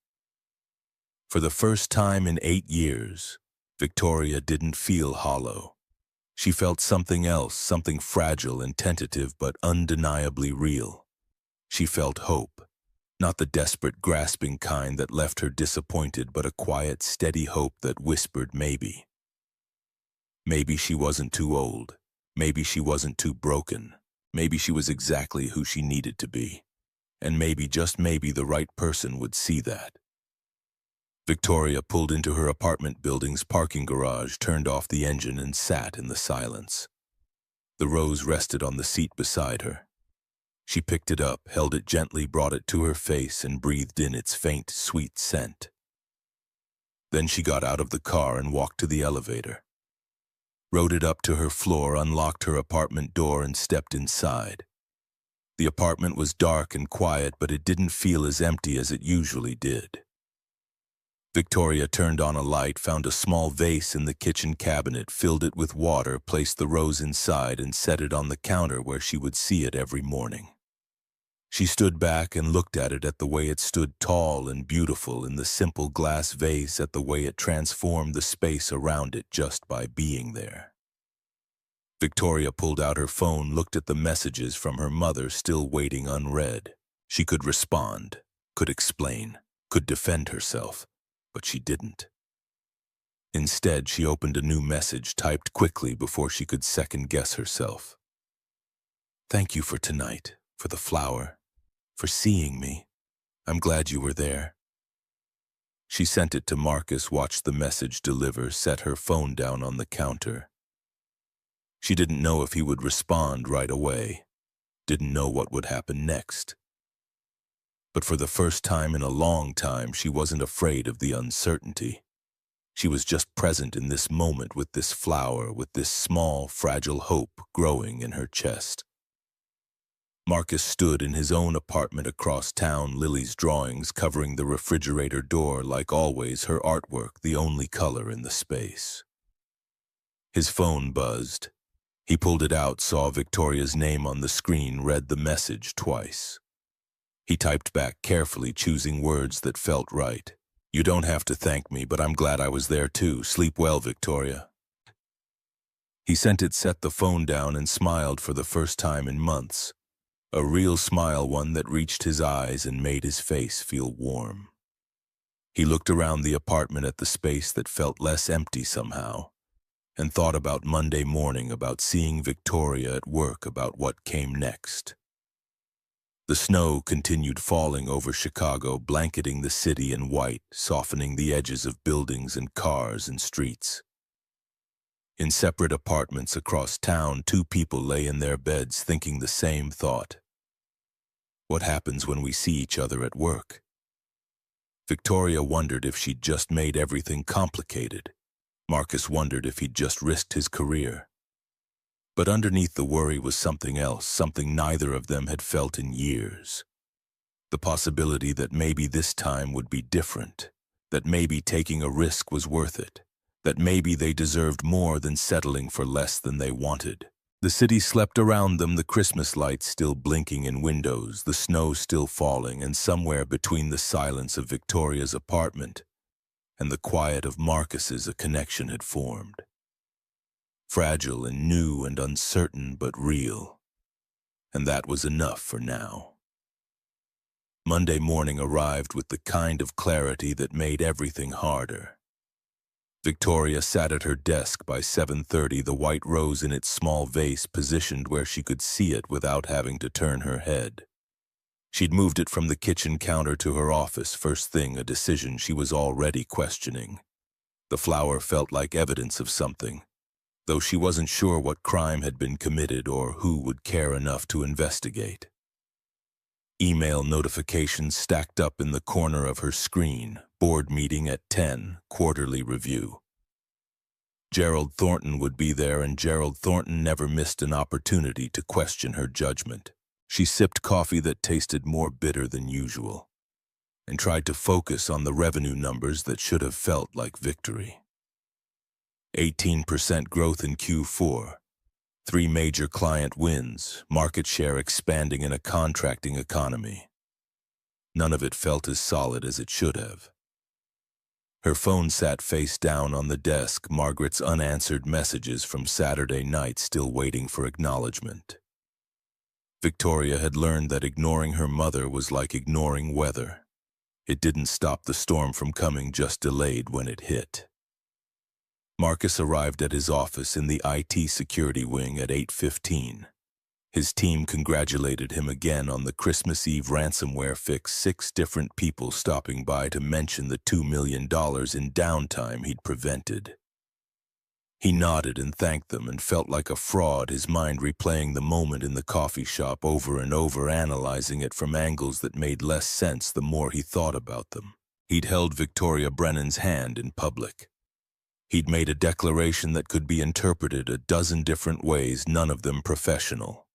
For the first time in 8 years, Victoria didn't feel hollow. She felt something else, something fragile and tentative but undeniably real. She felt hope. Not the desperate, grasping kind that left her disappointed, but a quiet, steady hope that whispered maybe. Maybe she wasn't too old. Maybe she wasn't too broken. Maybe she was exactly who she needed to be. And maybe, just maybe, the right person would see that. Victoria pulled into her apartment building's parking garage, turned off the engine, and sat in the silence. The rose rested on the seat beside her. She picked it up, held it gently, brought it to her face, and breathed in its faint, sweet scent. Then she got out of the car and walked to the elevator. Rode it up to her floor, unlocked her apartment door, and stepped inside. The apartment was dark and quiet, but it didn't feel as empty as it usually did. Victoria turned on a light, found a small vase in the kitchen cabinet, filled it with water, placed the rose inside, and set it on the counter where she would see it every morning. She stood back and looked at it, at the way it stood tall and beautiful in the simple glass vase, at the way it transformed the space around it just by being there. Victoria pulled out her phone, looked at the messages from her mother still waiting unread. She could respond, could explain, could defend herself, but she didn't. Instead, she opened a new message, typed quickly before she could second-guess herself. "Thank you for tonight, for the flower, for seeing me. I'm glad you were there." She sent it to Marcus, watched the message deliver, set her phone down on the counter. She didn't know if he would respond right away, didn't know what would happen next. But for the first time in a long time, she wasn't afraid of the uncertainty. She was just present in this moment with this flower, with this small, fragile hope growing in her chest. Marcus stood in his own apartment across town, Lily's drawings covering the refrigerator door, like always, her artwork the only color in the space. His phone buzzed. He pulled it out, saw Victoria's name on the screen, read the message twice. He typed back carefully, choosing words that felt right. "You don't have to thank me, but I'm glad I was there too. Sleep well, Victoria." He sent it, set the phone down, and smiled for the first time in months. A real smile, one that reached his eyes and made his face feel warm. He looked around the apartment at the space that felt less empty somehow, and thought about Monday morning, about seeing Victoria at work, about what came next. The snow continued falling over Chicago, blanketing the city in white, softening the edges of buildings and cars and streets. In separate apartments across town, two people lay in their beds thinking the same thought. What happens when we see each other at work? Victoria wondered if she'd just made everything complicated. Marcus wondered if he'd just risked his career. But underneath the worry was something else, something neither of them had felt in years. The possibility that maybe this time would be different, that maybe taking a risk was worth it, that maybe they deserved more than settling for less than they wanted. The city slept around them, the Christmas lights still blinking in windows, the snow still falling, and somewhere between the silence of Victoria's apartment and the quiet of Marcus's, a connection had formed. Fragile and new and uncertain, but real. And that was enough for now. Monday morning arrived with the kind of clarity that made everything harder. Victoria sat at her desk by 7:30, the white rose in its small vase positioned where she could see it without having to turn her head. She'd moved it from the kitchen counter to her office first thing, a decision she was already questioning. The flower felt like evidence of something, though she wasn't sure what crime had been committed or who would care enough to investigate. Email notifications stacked up in the corner of her screen. Board meeting at 10, quarterly review. Gerald Thornton would be there, and Gerald Thornton never missed an opportunity to question her judgment. She sipped coffee that tasted more bitter than usual. and tried to focus on the revenue numbers that should have felt like victory. 18% growth in Q4, 3 major client wins, market share expanding in a contracting economy. None of it felt as solid as it should have. Her phone sat face down on the desk, Margaret's unanswered messages from Saturday night still waiting for acknowledgement. Victoria had learned that ignoring her mother was like ignoring weather. It didn't stop the storm from coming, just delayed when it hit. Marcus arrived at his office in the IT security wing at 8:15. His team congratulated him again on the Christmas Eve ransomware fix, 6 different people stopping by to mention the $2 million in downtime he'd prevented. He nodded and thanked them and felt like a fraud, his mind replaying the moment in the coffee shop over and over, analyzing it from angles that made less sense the more he thought about them. He'd held Victoria Brennan's hand in public. He'd made a declaration that could be interpreted a dozen different ways, none of them professional.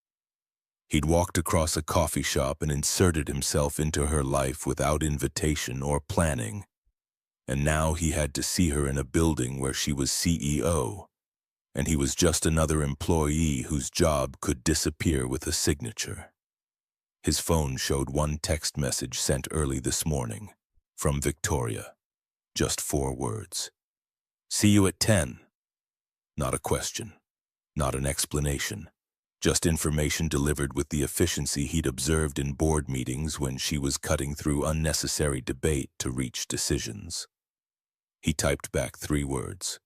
He'd walked across a coffee shop and inserted himself into her life without invitation or planning. And now he had to see her in a building where she was CEO, and he was just another employee whose job could disappear with a signature. His phone showed one text message sent early this morning, from Victoria. Just 4 words. "See you at 10. Not a question, not an explanation. Just information delivered with the efficiency he'd observed in board meetings when she was cutting through unnecessary debate to reach decisions. He typed back 3 words.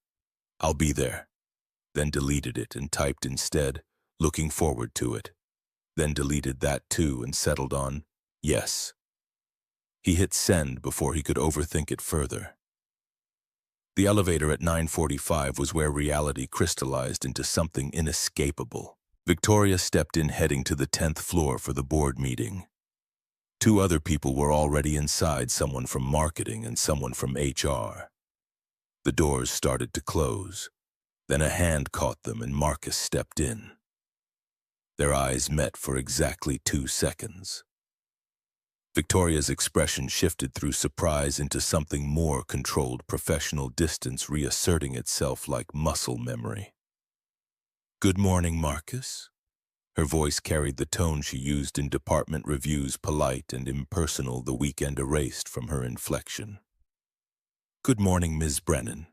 "I'll be there." Then deleted it and typed instead, "Looking forward to it." Then deleted that too and settled on, "Yes." He hit send before he could overthink it further. The elevator at 9:45 was where reality crystallized into something inescapable. Victoria stepped in, heading to the 10th floor for the board meeting. 2 other people were already inside, someone from marketing and someone from HR. The doors started to close. Then a hand caught them and Marcus stepped in. Their eyes met for exactly 2 seconds. Victoria's expression shifted through surprise into something more controlled, professional distance reasserting itself like muscle memory. "Good morning, Marcus." Her voice carried the tone she used in department reviews, polite and impersonal, the weekend erased from her inflection. "Good morning, Ms. Brennan."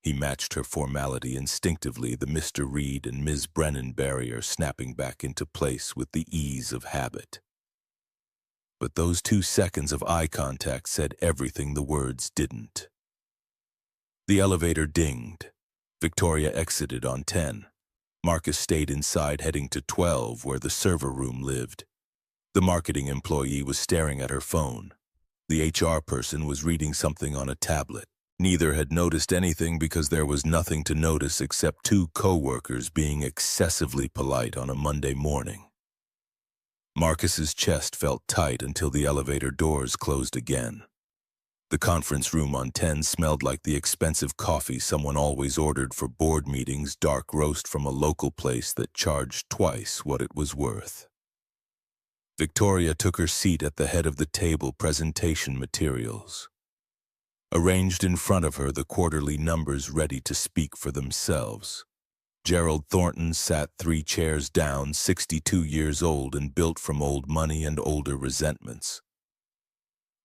He matched her formality instinctively, the Mr. Reed and Ms. Brennan barrier snapping back into place with the ease of habit. But those 2 seconds of eye contact said everything the words didn't. The elevator dinged. Victoria exited on 10. Marcus stayed inside, heading to 12, where the server room lived. The marketing employee was staring at her phone. The HR person was reading something on a tablet. Neither had noticed anything because there was nothing to notice except 2 co-workers being excessively polite on a Monday morning. Marcus's chest felt tight until the elevator doors closed again. The conference room on 10 smelled like the expensive coffee someone always ordered for board meetings, dark roast from a local place that charged twice what it was worth. Victoria took her seat at the head of the table, presentation materials. Arranged in front of her, the quarterly numbers ready to speak for themselves. Gerald Thornton sat 3 chairs down, 62 years old and built from old money and older resentments.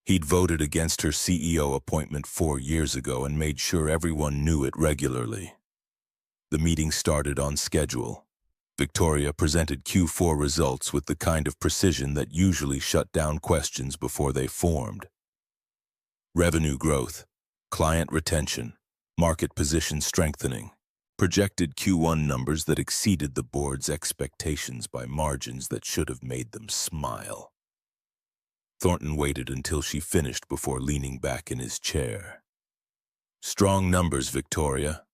He'd voted against her CEO appointment 4 years ago and made sure everyone knew it regularly. The meeting started on schedule. Victoria presented Q4 results with the kind of precision that usually shut down questions before they formed. Revenue growth, client retention, market position strengthening, projected Q1 numbers that exceeded the board's expectations by margins that should have made them smile. Thornton waited until she finished before leaning back in his chair. "Strong numbers, Victoria,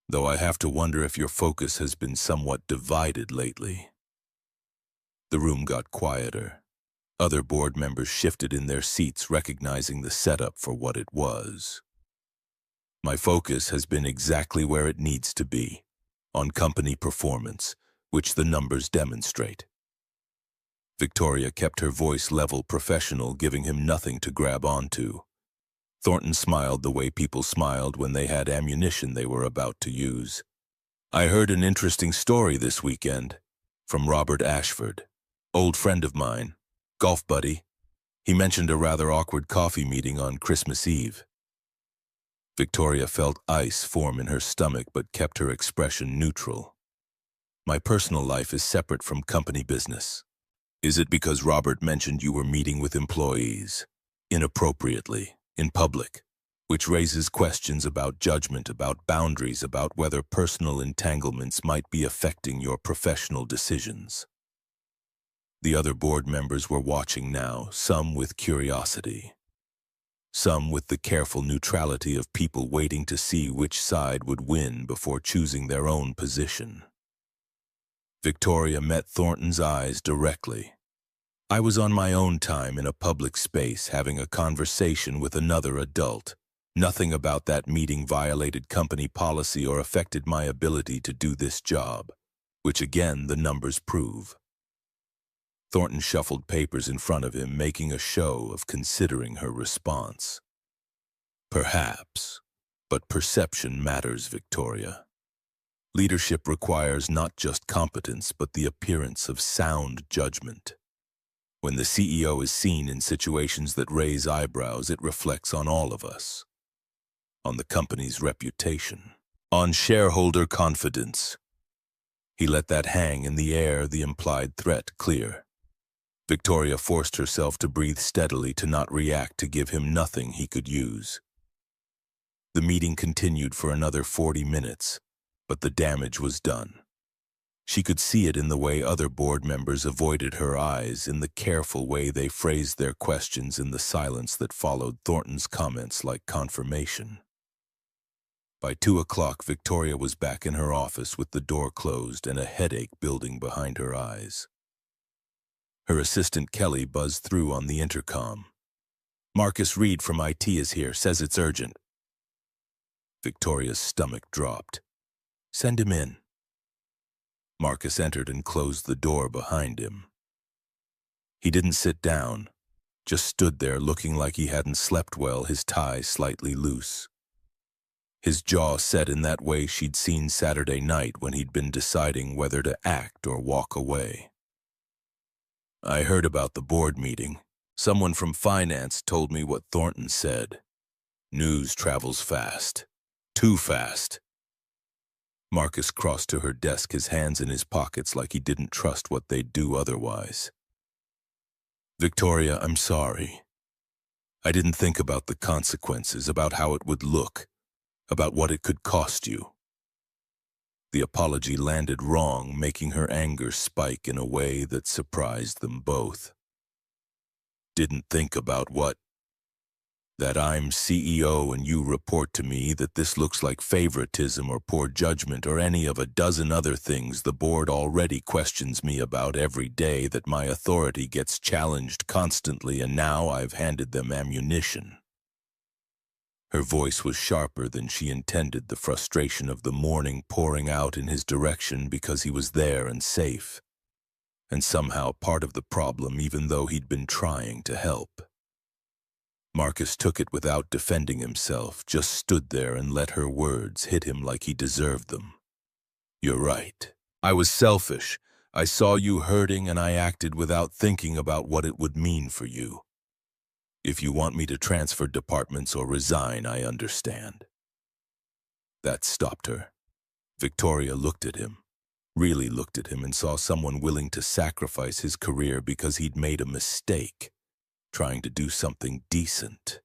though I have to wonder if your focus has been somewhat divided lately." The room got quieter. Other board members shifted in their seats, recognizing the setup for what it was. "My focus has been exactly where it needs to be, on company performance, which the numbers demonstrate." Victoria kept her voice level, professional, giving him nothing to grab onto. Thornton smiled the way people smiled when they had ammunition they were about to use. I heard an interesting story this weekend from Robert Ashford, old friend of mine, golf buddy. He mentioned a rather awkward coffee meeting on Christmas Eve. Victoria felt ice form in her stomach but kept her expression neutral. My personal life is separate from company business. Is it because Robert mentioned you were meeting with employees inappropriately, in public, which raises questions about judgment, about boundaries, about whether personal entanglements might be affecting your professional decisions? The other board members were watching now, some with curiosity, some with the careful neutrality of people waiting to see which side would win before choosing their own position. Victoria met Thornton's eyes directly. I was on my own time in a public space having a conversation with another adult. Nothing about that meeting violated company policy or affected my ability to do this job, which again the numbers prove. Thornton shuffled papers in front of him, making a show of considering her response. Perhaps, but perception matters, Victoria. Leadership requires not just competence, but the appearance of sound judgment. When the CEO is seen in situations that raise eyebrows, it reflects on all of us. On the company's reputation. On shareholder confidence. He let that hang in the air, the implied threat clear. Victoria forced herself to breathe steadily, to not react, to give him nothing he could use. The meeting continued for another 40 minutes, but the damage was done. She could see it in the way other board members avoided her eyes, in the careful way they phrased their questions, in the silence that followed Thornton's comments like confirmation. By 2 o'clock, Victoria was back in her office with the door closed and a headache building behind her eyes. Her assistant Kelly buzzed through on the intercom. "Marcus Reed from IT is here, says it's urgent." Victoria's stomach dropped. "Send him in." Marcus entered and closed the door behind him. He didn't sit down, just stood there looking like he hadn't slept well, his tie slightly loose. His jaw set in that way she'd seen Saturday night when he'd been deciding whether to act or walk away. "I heard about the board meeting. Someone from finance told me what Thornton said. News travels fast. Too fast." Marcus crossed to her desk, his hands in his pockets like he didn't trust what they'd do otherwise. "Victoria, I'm sorry. I didn't think about the consequences, about how it would look, about what it could cost you." The apology landed wrong, making her anger spike in a way that surprised them both. "Didn't think about what? That I'm CEO and you report to me, that this looks like favoritism or poor judgment or any of a dozen other things the board already questions me about every day, that my authority gets challenged constantly, and now I've handed them ammunition." Her voice was sharper than she intended, the frustration of the morning pouring out in his direction because he was there and safe, and somehow part of the problem even though he'd been trying to help. Marcus took it without defending himself, just stood there and let her words hit him like he deserved them. "You're right. I was selfish. I saw you hurting and I acted without thinking about what it would mean for you. If you want me to transfer departments or resign, I understand." That stopped her. Victoria looked at him, really looked at him, and saw someone willing to sacrifice his career because he'd made a mistake, trying to do something decent.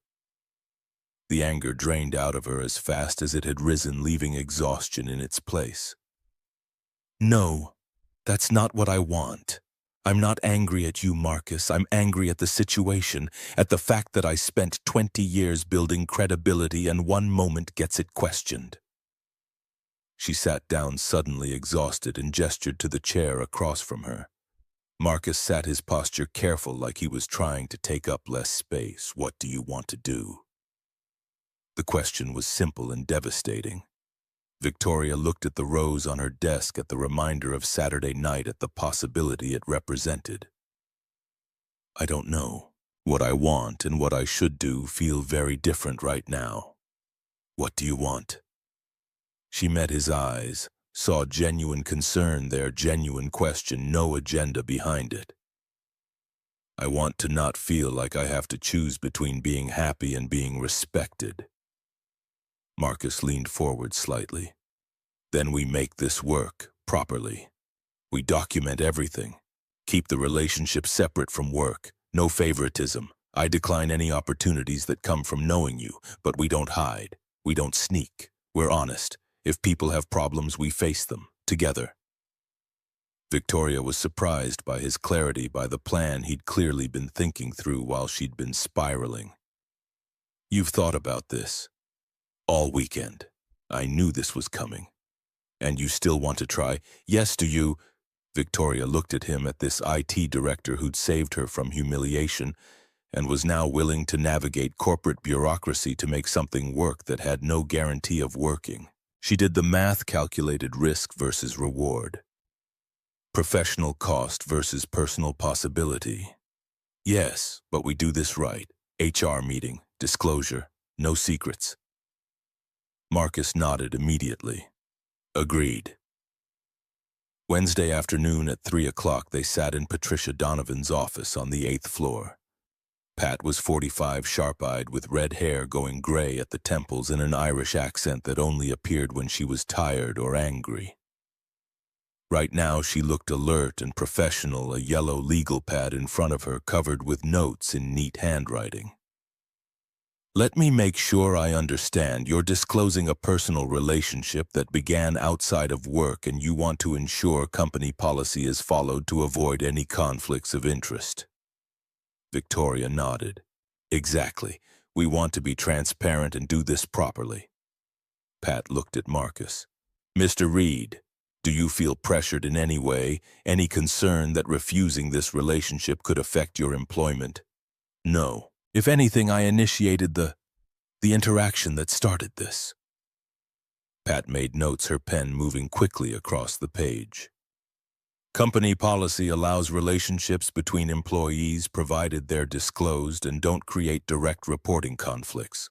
The anger drained out of her as fast as it had risen, leaving exhaustion in its place. "No, that's not what I want. I'm not angry at you, Marcus. I'm angry at the situation, at the fact that I spent 20 years building credibility and one moment gets it questioned." She sat down suddenly, exhausted, and gestured to the chair across from her. Marcus sat his posture careful, like he was trying to take up less space. "What do you want to do?" The question was simple and devastating. Victoria looked at the rose on her desk, at the reminder of Saturday night, at the possibility it represented. I don't know. What I want and what I should do feel very different right now. What do you want? She met his eyes, saw genuine concern there, genuine question, no agenda behind it. I want to not feel like I have to choose between being happy and being respected. Marcus leaned forward slightly. Then we make this work, properly. We document everything. Keep the relationship separate from work. No favoritism. I decline any opportunities that come from knowing you, but we don't hide. We don't sneak. We're honest. If people have problems, we face them, together. Victoria was surprised by his clarity, by the plan he'd clearly been thinking through while she'd been spiraling. You've thought about this all weekend. I knew this was coming. And you still want to try? Yes, do you? Victoria looked at him, at this IT director who'd saved her from humiliation and was now willing to navigate corporate bureaucracy to make something work that had no guarantee of working. She did the math, calculated risk versus reward. Professional cost versus personal possibility. Yes, but we do this right. HR meeting, disclosure, no secrets. Marcus nodded immediately. Agreed. Wednesday afternoon at 3 o'clock, they sat in Patricia Donovan's office on the 8th floor. Pat was 45, sharp-eyed, with red hair going gray at the temples and an Irish accent that only appeared when she was tired or angry. Right now she looked alert and professional, a yellow legal pad in front of her covered with notes in neat handwriting. Let me make sure I understand. You're disclosing a personal relationship that began outside of work, and you want to ensure company policy is followed to avoid any conflicts of interest. Victoria nodded. Exactly. We want to be transparent and do this properly. Pat looked at Marcus. Mr. Reed, do you feel pressured in any way, any concern that refusing this relationship could affect your employment? No. If anything, I initiated the interaction that started this. Pat made notes, her pen moving quickly across the page. Company policy allows relationships between employees provided they're disclosed and don't create direct reporting conflicts.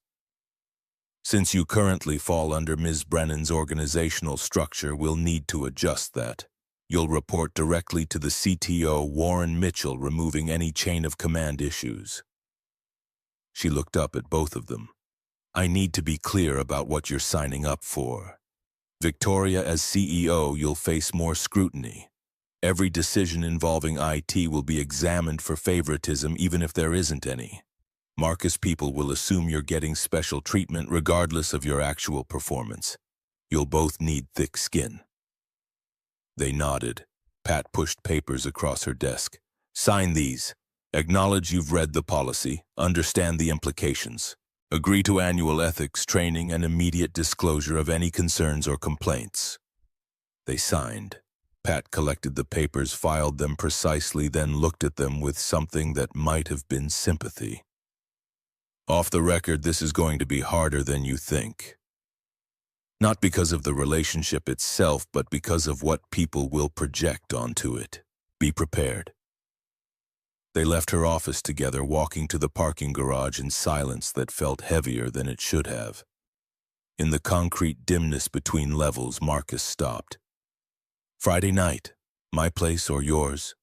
Since you currently fall under Ms. Brennan's organizational structure, we'll need to adjust that. You'll report directly to the CTO, Warren Mitchell, removing any chain of command issues. She looked up at both of them. I need to be clear about what you're signing up for. Victoria, as CEO, you'll face more scrutiny. Every decision involving IT will be examined for favoritism, even if there isn't any. Marcus, people will assume you're getting special treatment regardless of your actual performance. You'll both need thick skin. They nodded. Pat pushed papers across her desk. Sign these. Acknowledge you've read the policy, understand the implications. Agree to annual ethics training and immediate disclosure of any concerns or complaints. They signed. Pat collected the papers, filed them precisely, then looked at them with something that might have been sympathy. Off the record, this is going to be harder than you think. Not because of the relationship itself, but because of what people will project onto it. Be prepared. They left her office together, walking to the parking garage in silence that felt heavier than it should have. In the concrete dimness between levels, Marcus stopped. Friday night, my place or yours?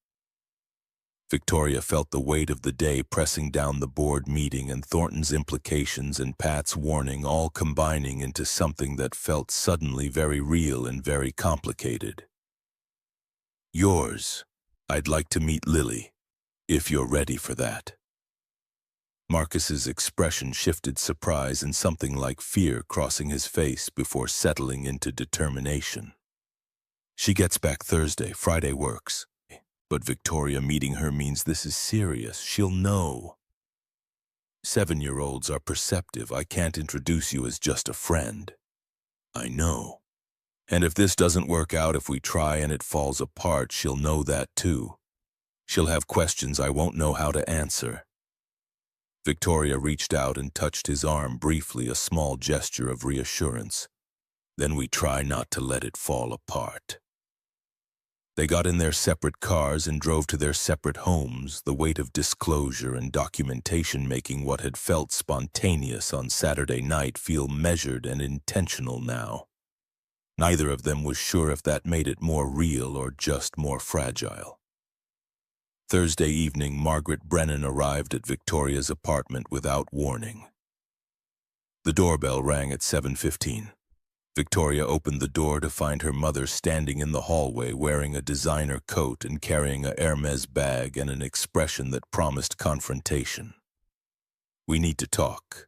Victoria felt the weight of the day pressing down the board meeting and Thornton's implications and Pat's warning all combining into something that felt suddenly very real and very complicated. Yours. I'd like to meet Lily, if you're ready for that. Marcus's expression shifted, surprise and something like fear crossing his face before settling into determination. She gets back Thursday, Friday works. But Victoria meeting her means this is serious. She'll know. 7-year-olds are perceptive. I can't introduce you as just a friend. I know. And if this doesn't work out, if we try and it falls apart, she'll know that too. She'll have questions I won't know how to answer. Victoria reached out and touched his arm briefly, a small gesture of reassurance. Then we try not to let it fall apart. They got in their separate cars and drove to their separate homes, the weight of disclosure and documentation making what had felt spontaneous on Saturday night feel measured and intentional now. Neither of them was sure if that made it more real or just more fragile. Thursday evening, Margaret Brennan arrived at Victoria's apartment without warning. The doorbell rang at 7:15. Victoria opened the door to find her mother standing in the hallway wearing a designer coat and carrying a Hermes bag and an expression that promised confrontation. "We need to talk."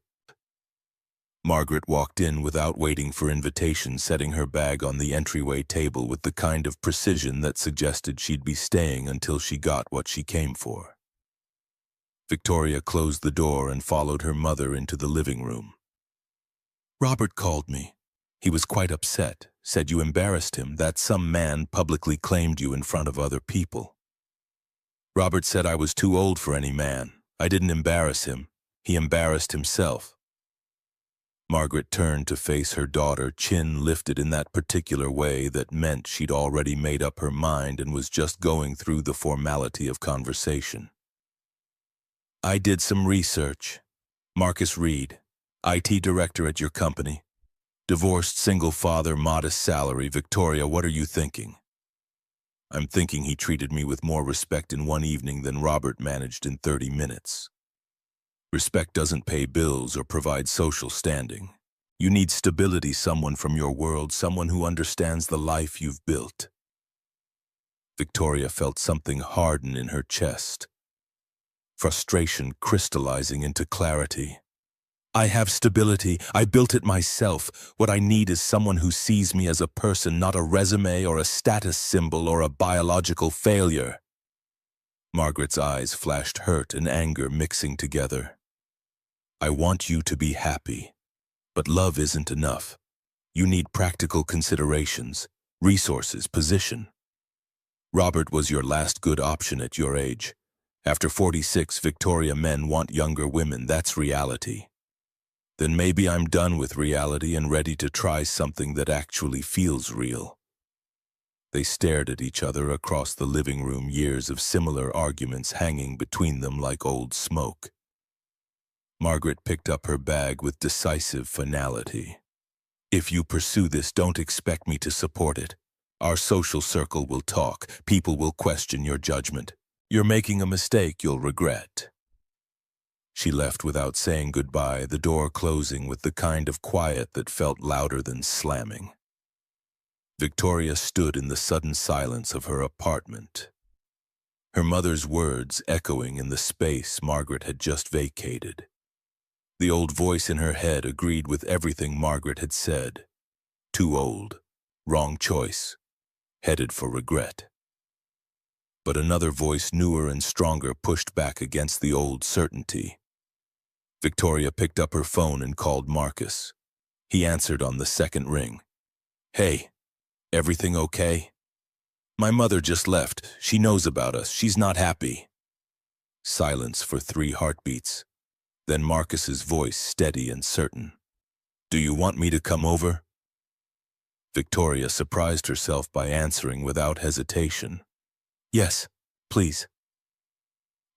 Margaret walked in without waiting for invitation, setting her bag on the entryway table with the kind of precision that suggested she'd be staying until she got what she came for. Victoria closed the door and followed her mother into the living room. "Robert called me. He was quite upset, said you embarrassed him, that some man publicly claimed you in front of other people. Robert said I was too old for any man. I didn't embarrass him. He embarrassed himself." Margaret turned to face her daughter, chin lifted in that particular way that meant she'd already made up her mind and was just going through the formality of conversation. "I did some research. Marcus Reed, IT director at your company. Divorced, single father, modest salary. Victoria, what are you thinking?" "I'm thinking he treated me with more respect in one evening than Robert managed in 30 minutes. Respect doesn't pay bills or provide social standing. You need stability, someone from your world, someone who understands the life you've built." Victoria felt something harden in her chest. Frustration crystallizing into clarity. "I have stability. I built it myself. What I need is someone who sees me as a person, not a resume or a status symbol or a biological failure." Margaret's eyes flashed hurt and anger mixing together. "I want you to be happy, but love isn't enough. You need practical considerations, resources, position. Robert was your last good option at your age. After 46, Victoria men want younger women. That's reality. Then maybe I'm done with reality and ready to try something that actually feels real." They stared at each other across the living room, years of similar arguments hanging between them like old smoke. Margaret picked up her bag with decisive finality. "If you pursue this, don't expect me to support it. Our social circle will talk. People will question your judgment. You're making a mistake you'll regret." She left without saying goodbye, the door closing with the kind of quiet that felt louder than slamming. Victoria stood in the sudden silence of her apartment, her mother's words echoing in the space Margaret had just vacated. The old voice in her head agreed with everything Margaret had said. Too old, wrong choice, headed for regret. But another voice, newer and stronger, pushed back against the old certainty. Victoria picked up her phone and called Marcus. He answered on the second ring. "Hey, everything okay? My mother just left. She knows about us. She's not happy." Silence for 3 heartbeats. Then Marcus's voice, steady and certain. "Do you want me to come over?" Victoria surprised herself by answering without hesitation. "Yes, please."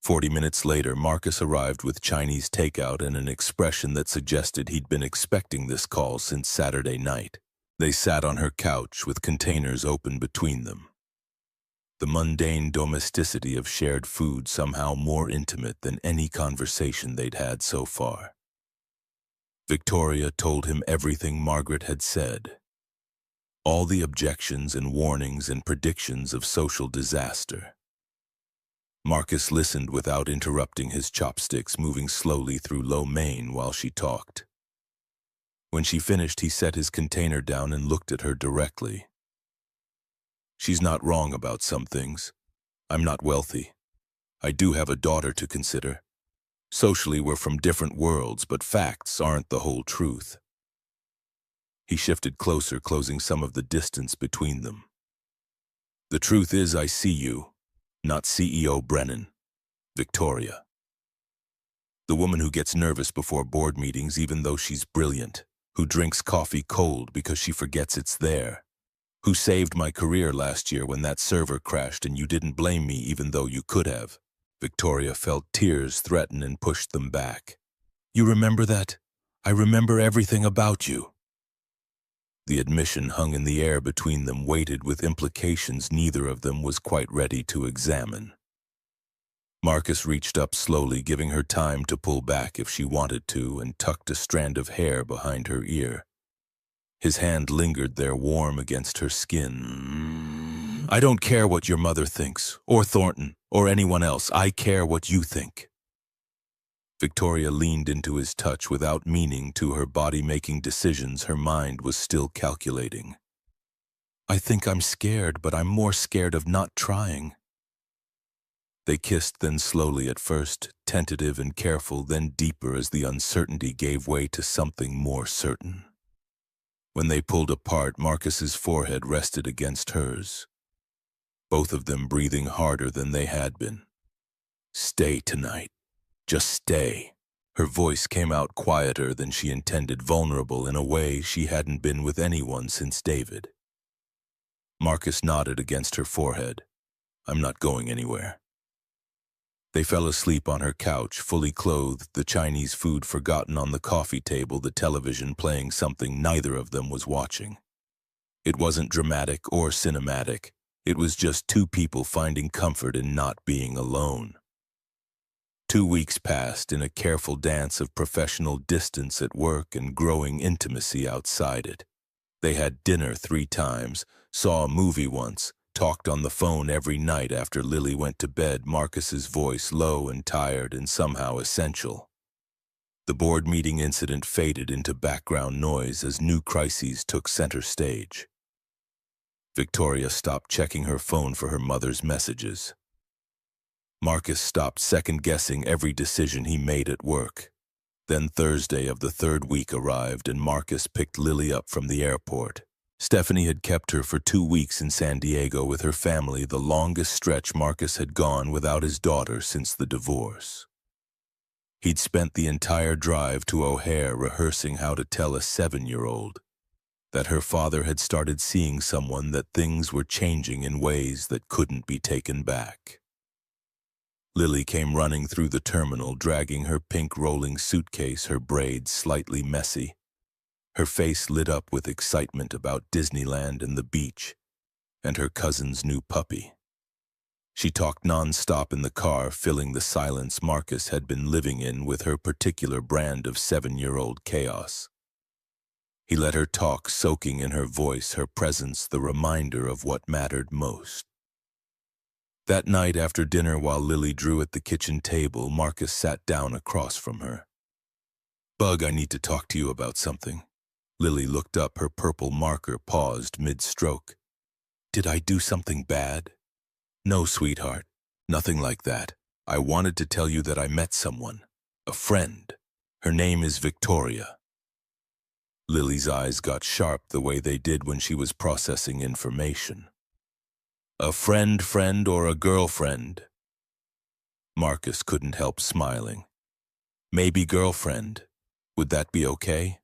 40 minutes later, Marcus arrived with Chinese takeout and an expression that suggested he'd been expecting this call since Saturday night. They sat on her couch with containers open between them. The mundane domesticity of shared food somehow more intimate than any conversation they'd had so far. Victoria told him everything Margaret had said. All the objections and warnings and predictions of social disaster. Marcus listened without interrupting his chopsticks, moving slowly through lo mein while she talked. When she finished, he set his container down and looked at her directly. "She's not wrong about some things. I'm not wealthy. I do have a daughter to consider. Socially, we're from different worlds, but facts aren't the whole truth." He shifted closer, closing some of the distance between them. "The truth is, I see you. Not CEO Brennan. Victoria. The woman who gets nervous before board meetings even though she's brilliant, who drinks coffee cold because she forgets it's there, Who saved my career last year when that server crashed and you didn't blame me even though you could have. Victoria felt tears threaten and pushed them back. You remember that? I remember everything about you. The admission hung in the air between them, weighted with implications neither of them was quite ready to examine. Marcus reached up slowly, giving her time to pull back if she wanted to, and tucked a strand of hair behind her ear. His hand lingered there, warm against her skin. I don't care what your mother thinks, or Thornton, or anyone else. I care what you think. Victoria leaned into his touch without meaning to, her body making decisions her mind was still calculating. I think I'm scared, but I'm more scared of not trying. They kissed, then slowly at first, tentative and careful, then deeper as the uncertainty gave way to something more certain. When they pulled apart, Marcus's forehead rested against hers, both of them breathing harder than they had been. Stay tonight. Just stay. Her voice came out quieter than she intended, vulnerable in a way she hadn't been with anyone since David. Marcus nodded against her forehead. I'm not going anywhere. They fell asleep on her couch, fully clothed, the Chinese food forgotten on the coffee table, the television playing something neither of them was watching. It wasn't dramatic or cinematic. It was just two people finding comfort in not being alone. 2 weeks passed in a careful dance of professional distance at work and growing intimacy outside it. They had dinner 3 times, saw a movie once, talked on the phone every night after Lily went to bed, Marcus's voice low and tired and somehow essential. The board meeting incident faded into background noise as new crises took center stage. Victoria stopped checking her phone for her mother's messages. Marcus stopped second-guessing every decision he made at work. Then Thursday of the 3rd week arrived and Marcus picked Lily up from the airport. Stephanie had kept her for 2 weeks in San Diego with her family, the longest stretch Marcus had gone without his daughter since the divorce. He'd spent the entire drive to O'Hare rehearsing how to tell a 7-year-old that her father had started seeing someone, that things were changing in ways that couldn't be taken back. Lily came running through the terminal, dragging her pink rolling suitcase, her braids slightly messy. Her face lit up with excitement about Disneyland and the beach, and her cousin's new puppy. She talked non-stop in the car, filling the silence Marcus had been living in with her particular brand of 7-year-old chaos. He let her talk, soaking in her voice, her presence, the reminder of what mattered most. That night after dinner, while Lily drew at the kitchen table, Marcus sat down across from her. Bug, I need to talk to you about something. Lily looked up, her purple marker paused mid-stroke. Did I do something bad? No, sweetheart, nothing like that. I wanted to tell you that I met someone, a friend. Her name is Victoria. Lily's eyes got sharp the way they did when she was processing information. A friend or a girlfriend? Marcus couldn't help smiling. Maybe girlfriend. Would that be okay?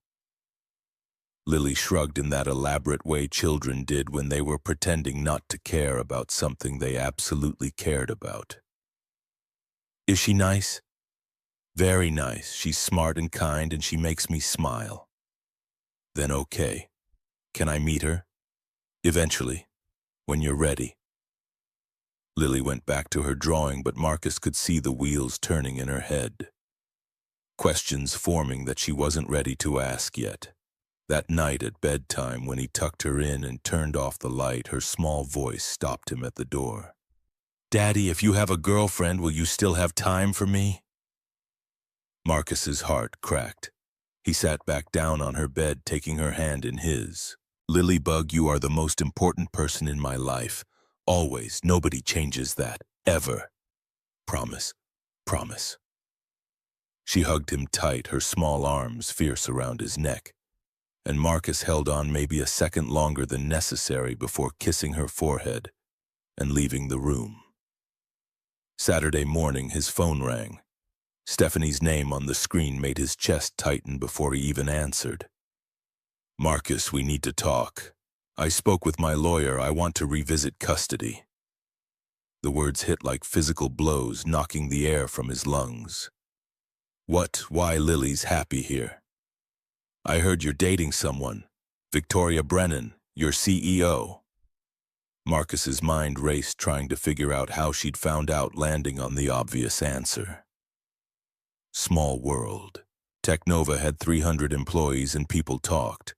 Lily shrugged in that elaborate way children did when they were pretending not to care about something they absolutely cared about. Is she nice? Very nice. She's smart and kind and she makes me smile. Then okay. Can I meet her? Eventually, when you're ready. Lily went back to her drawing, but Marcus could see the wheels turning in her head. Questions forming that she wasn't ready to ask yet. That night at bedtime, when he tucked her in and turned off the light, her small voice stopped him at the door. Daddy, if you have a girlfriend, will you still have time for me? Marcus's heart cracked. He sat back down on her bed, taking her hand in his. Lily Bug, you are the most important person in my life. Always. Nobody changes that. Ever. Promise. Promise. She hugged him tight, her small arms fierce around his neck. And Marcus held on maybe a second longer than necessary before kissing her forehead and leaving the room. Saturday morning, his phone rang. Stephanie's name on the screen made his chest tighten before he even answered. Marcus, we need to talk. I spoke with my lawyer. I want to revisit custody. The words hit like physical blows, knocking the air from his lungs. What? Why Lily's happy here? I heard you're dating someone. Victoria Brennan, your CEO. Marcus's mind raced, trying to figure out how she'd found out, landing on the obvious answer. Small world. Technova had 300 employees and people talked.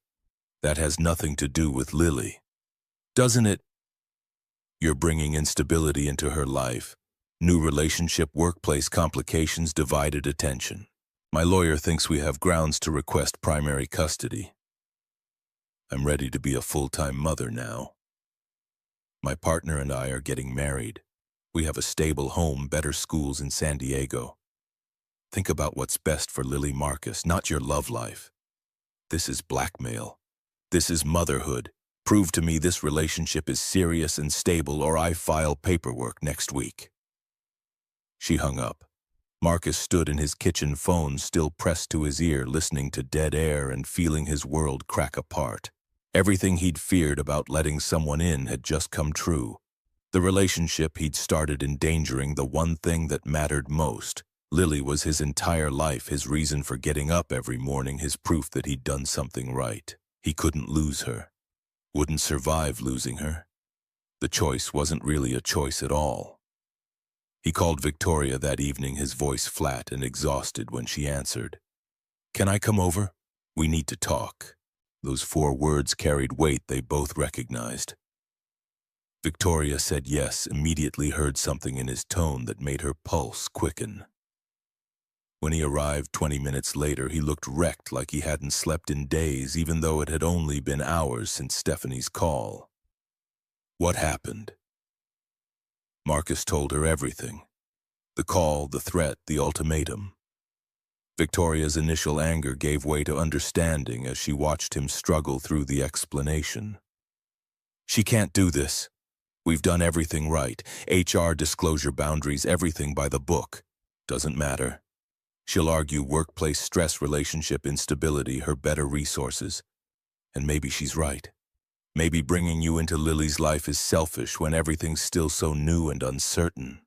That has nothing to do with Lily. Doesn't it? You're bringing instability into her life. New relationship, workplace complications, divided attention. My lawyer thinks we have grounds to request primary custody. I'm ready to be a full-time mother now. My partner and I are getting married. We have a stable home, better schools in San Diego. Think about what's best for Lily, Marcus, not your love life. This is blackmail. This is motherhood. Prove to me this relationship is serious and stable, or I file paperwork next week. She hung up. Marcus stood in his kitchen, phone still pressed to his ear, listening to dead air and feeling his world crack apart. Everything he'd feared about letting someone in had just come true. The relationship he'd started endangering the one thing that mattered most. Lily was his entire life, his reason for getting up every morning, his proof that he'd done something right. He couldn't lose her. Wouldn't survive losing her. The choice wasn't really a choice at all. He called Victoria that evening, his voice flat and exhausted when she answered. Can I come over? We need to talk. Those 4 words carried weight they both recognized. Victoria said yes, immediately heard something in his tone that made her pulse quicken. When he arrived 20 minutes later, he looked wrecked, like he hadn't slept in days, even though it had only been hours since Stephanie's call. What happened? Marcus told her everything. The call, the threat, the ultimatum. Victoria's initial anger gave way to understanding as she watched him struggle through the explanation. She can't do this. We've done everything right. HR, disclosure boundaries, everything by the book. Doesn't matter. She'll argue workplace stress, relationship instability, her better resources. And maybe she's right. Maybe bringing you into Lily's life is selfish when everything's still so new and uncertain.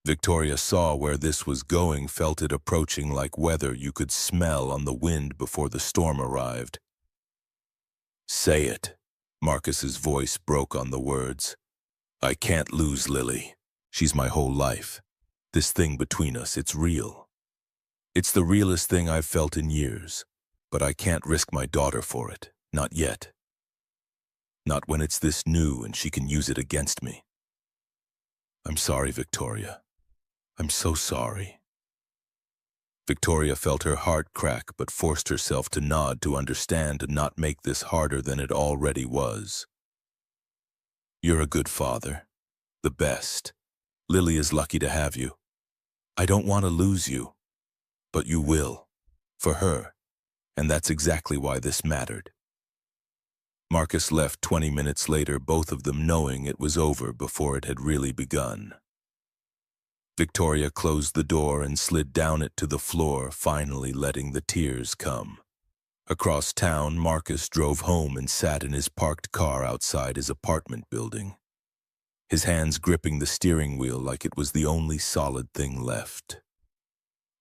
Victoria saw where this was going, felt it approaching like weather you could smell on the wind before the storm arrived. Say it. Marcus's voice broke on the words. I can't lose Lily. She's my whole life. This thing between us, it's real. It's the realest thing I've felt in years, but I can't risk my daughter for it. Not yet. Not when it's this new and she can use it against me. I'm sorry, Victoria. I'm so sorry. Victoria felt her heart crack, but forced herself to nod, to understand and not make this harder than it already was. You're a good father. The best. Lily is lucky to have you. I don't want to lose you, but you will. For her. And that's exactly why this mattered. Marcus left 20 minutes later, both of them knowing it was over before it had really begun. Victoria closed the door and slid down it to the floor, finally letting the tears come. Across town, Marcus drove home and sat in his parked car outside his apartment building, his hands gripping the steering wheel like it was the only solid thing left,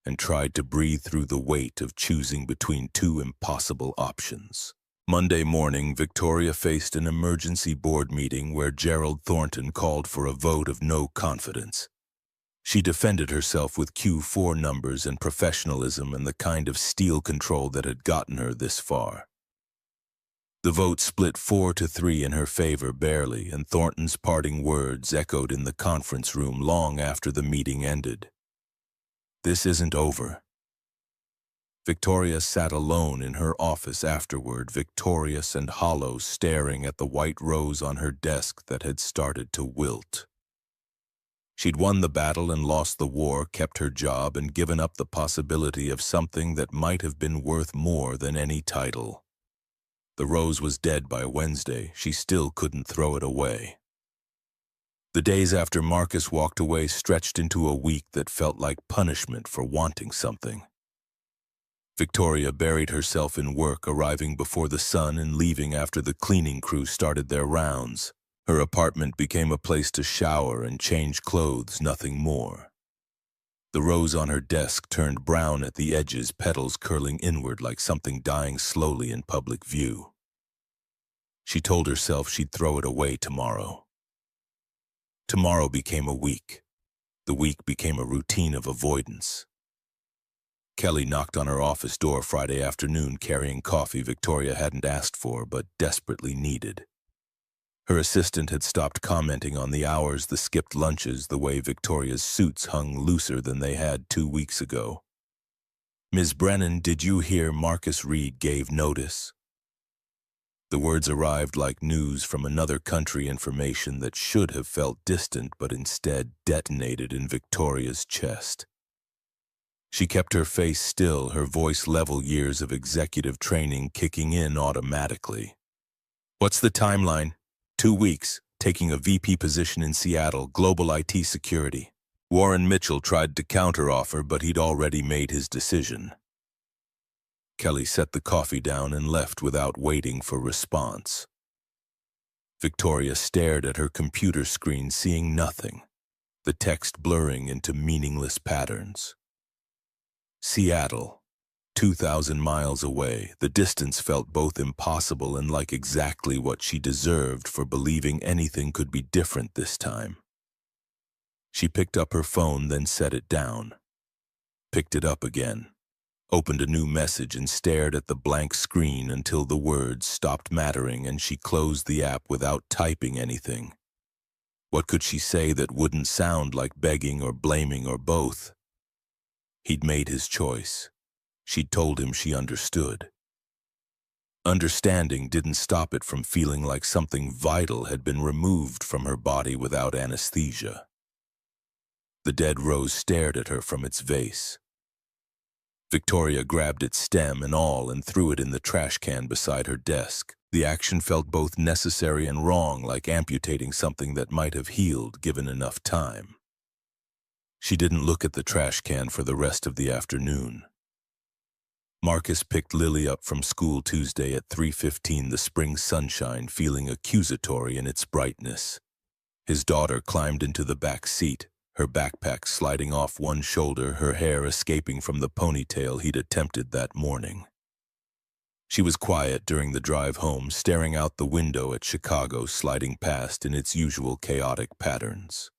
and tried to breathe through the weight of choosing between 2 impossible options. Monday morning, Victoria faced an emergency board meeting where Gerald Thornton called for a vote of no confidence. She defended herself with Q4 numbers and professionalism and the kind of steel control that had gotten her this far. The vote split 4-3 in her favor, barely, and Thornton's parting words echoed in the conference room long after the meeting ended. This isn't over. Victoria sat alone in her office afterward, victorious and hollow, staring at the white rose on her desk that had started to wilt. She'd won the battle and lost the war, kept her job, and given up the possibility of something that might have been worth more than any title. The rose was dead by Wednesday. She still couldn't throw it away. The days after Marcus walked away stretched into a week that felt like punishment for wanting something. Victoria buried herself in work, arriving before the sun and leaving after the cleaning crew started their rounds. Her apartment became a place to shower and change clothes, nothing more. The rose on her desk turned brown at the edges, petals curling inward like something dying slowly in public view. She told herself she'd throw it away tomorrow. Tomorrow became a week. The week became a routine of avoidance. Kelly knocked on her office door Friday afternoon carrying coffee Victoria hadn't asked for but desperately needed. Her assistant had stopped commenting on the hours, the skipped lunches, the way Victoria's suits hung looser than they had 2 weeks ago. "Ms. Brennan, did you hear Marcus Reed gave notice?" The words arrived like news from another country, information that should have felt distant but instead detonated in Victoria's chest. She kept her face still, her voice level, years of executive training kicking in automatically. "What's the timeline?" 2 weeks, taking a VP position in Seattle, global IT security. Warren Mitchell tried to counteroffer, but he'd already made his decision. Kelly set the coffee down and left without waiting for response. Victoria stared at her computer screen, seeing nothing, the text blurring into meaningless patterns. Seattle, 2,000 miles away, the distance felt both impossible and like exactly what she deserved for believing anything could be different this time. She picked up her phone, then set it down. Picked it up again. Opened a new message and stared at the blank screen until the words stopped mattering and she closed the app without typing anything. What could she say that wouldn't sound like begging or blaming or both? He'd made his choice. She'd told him she understood. Understanding didn't stop it from feeling like something vital had been removed from her body without anesthesia. The dead rose stared at her from its vase. Victoria grabbed its stem and all and threw it in the trash can beside her desk. The action felt both necessary and wrong, like amputating something that might have healed given enough time. She didn't look at the trash can for the rest of the afternoon. Marcus picked Lily up from school Tuesday at 3:15, the spring sunshine feeling accusatory in its brightness. His daughter climbed into the back seat, her backpack sliding off one shoulder, her hair escaping from the ponytail he'd attempted that morning. She was quiet during the drive home, staring out the window at Chicago sliding past in its usual chaotic patterns.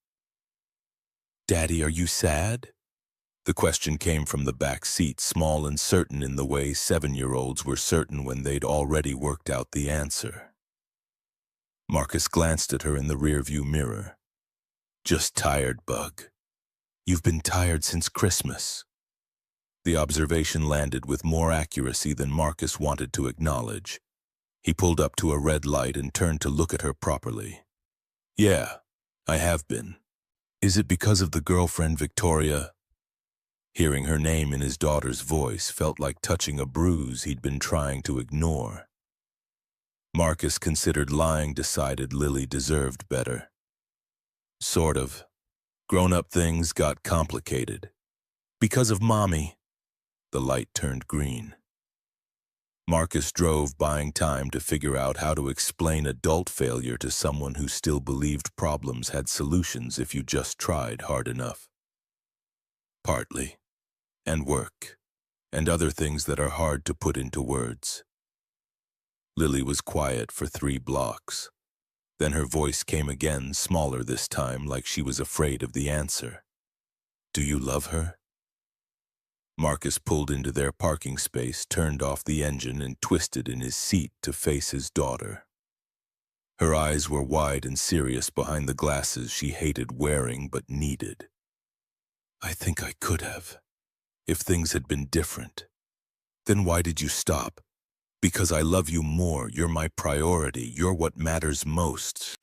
"Daddy, are you sad?" The question came from the back seat, small and certain in the way 7-year-olds were certain when they'd already worked out the answer. Marcus glanced at her in the rearview mirror. "Just tired, bug. You've been tired since Christmas." The observation landed with more accuracy than Marcus wanted to acknowledge. He pulled up to a red light and turned to look at her properly. "Yeah, I have been. Is it because of the girlfriend, Victoria?" Hearing her name in his daughter's voice felt like touching a bruise he'd been trying to ignore. Marcus considered lying, decided Lily deserved better. "Sort of. Grown-up things got complicated. Because of Mommy." The light turned green. Marcus drove, buying time to figure out how to explain adult failure to someone who still believed problems had solutions if you just tried hard enough. Partly. And work. And other things that are hard to put into words. Lily was quiet for 3 blocks. Then her voice came again, smaller this time, like she was afraid of the answer. "Do you love her?" Marcus pulled into their parking space, turned off the engine, and twisted in his seat to face his daughter. Her eyes were wide and serious behind the glasses she hated wearing but needed. "I think I could have. If things had been different." "Then why did you stop?" "Because I love you more. You're my priority. You're what matters most."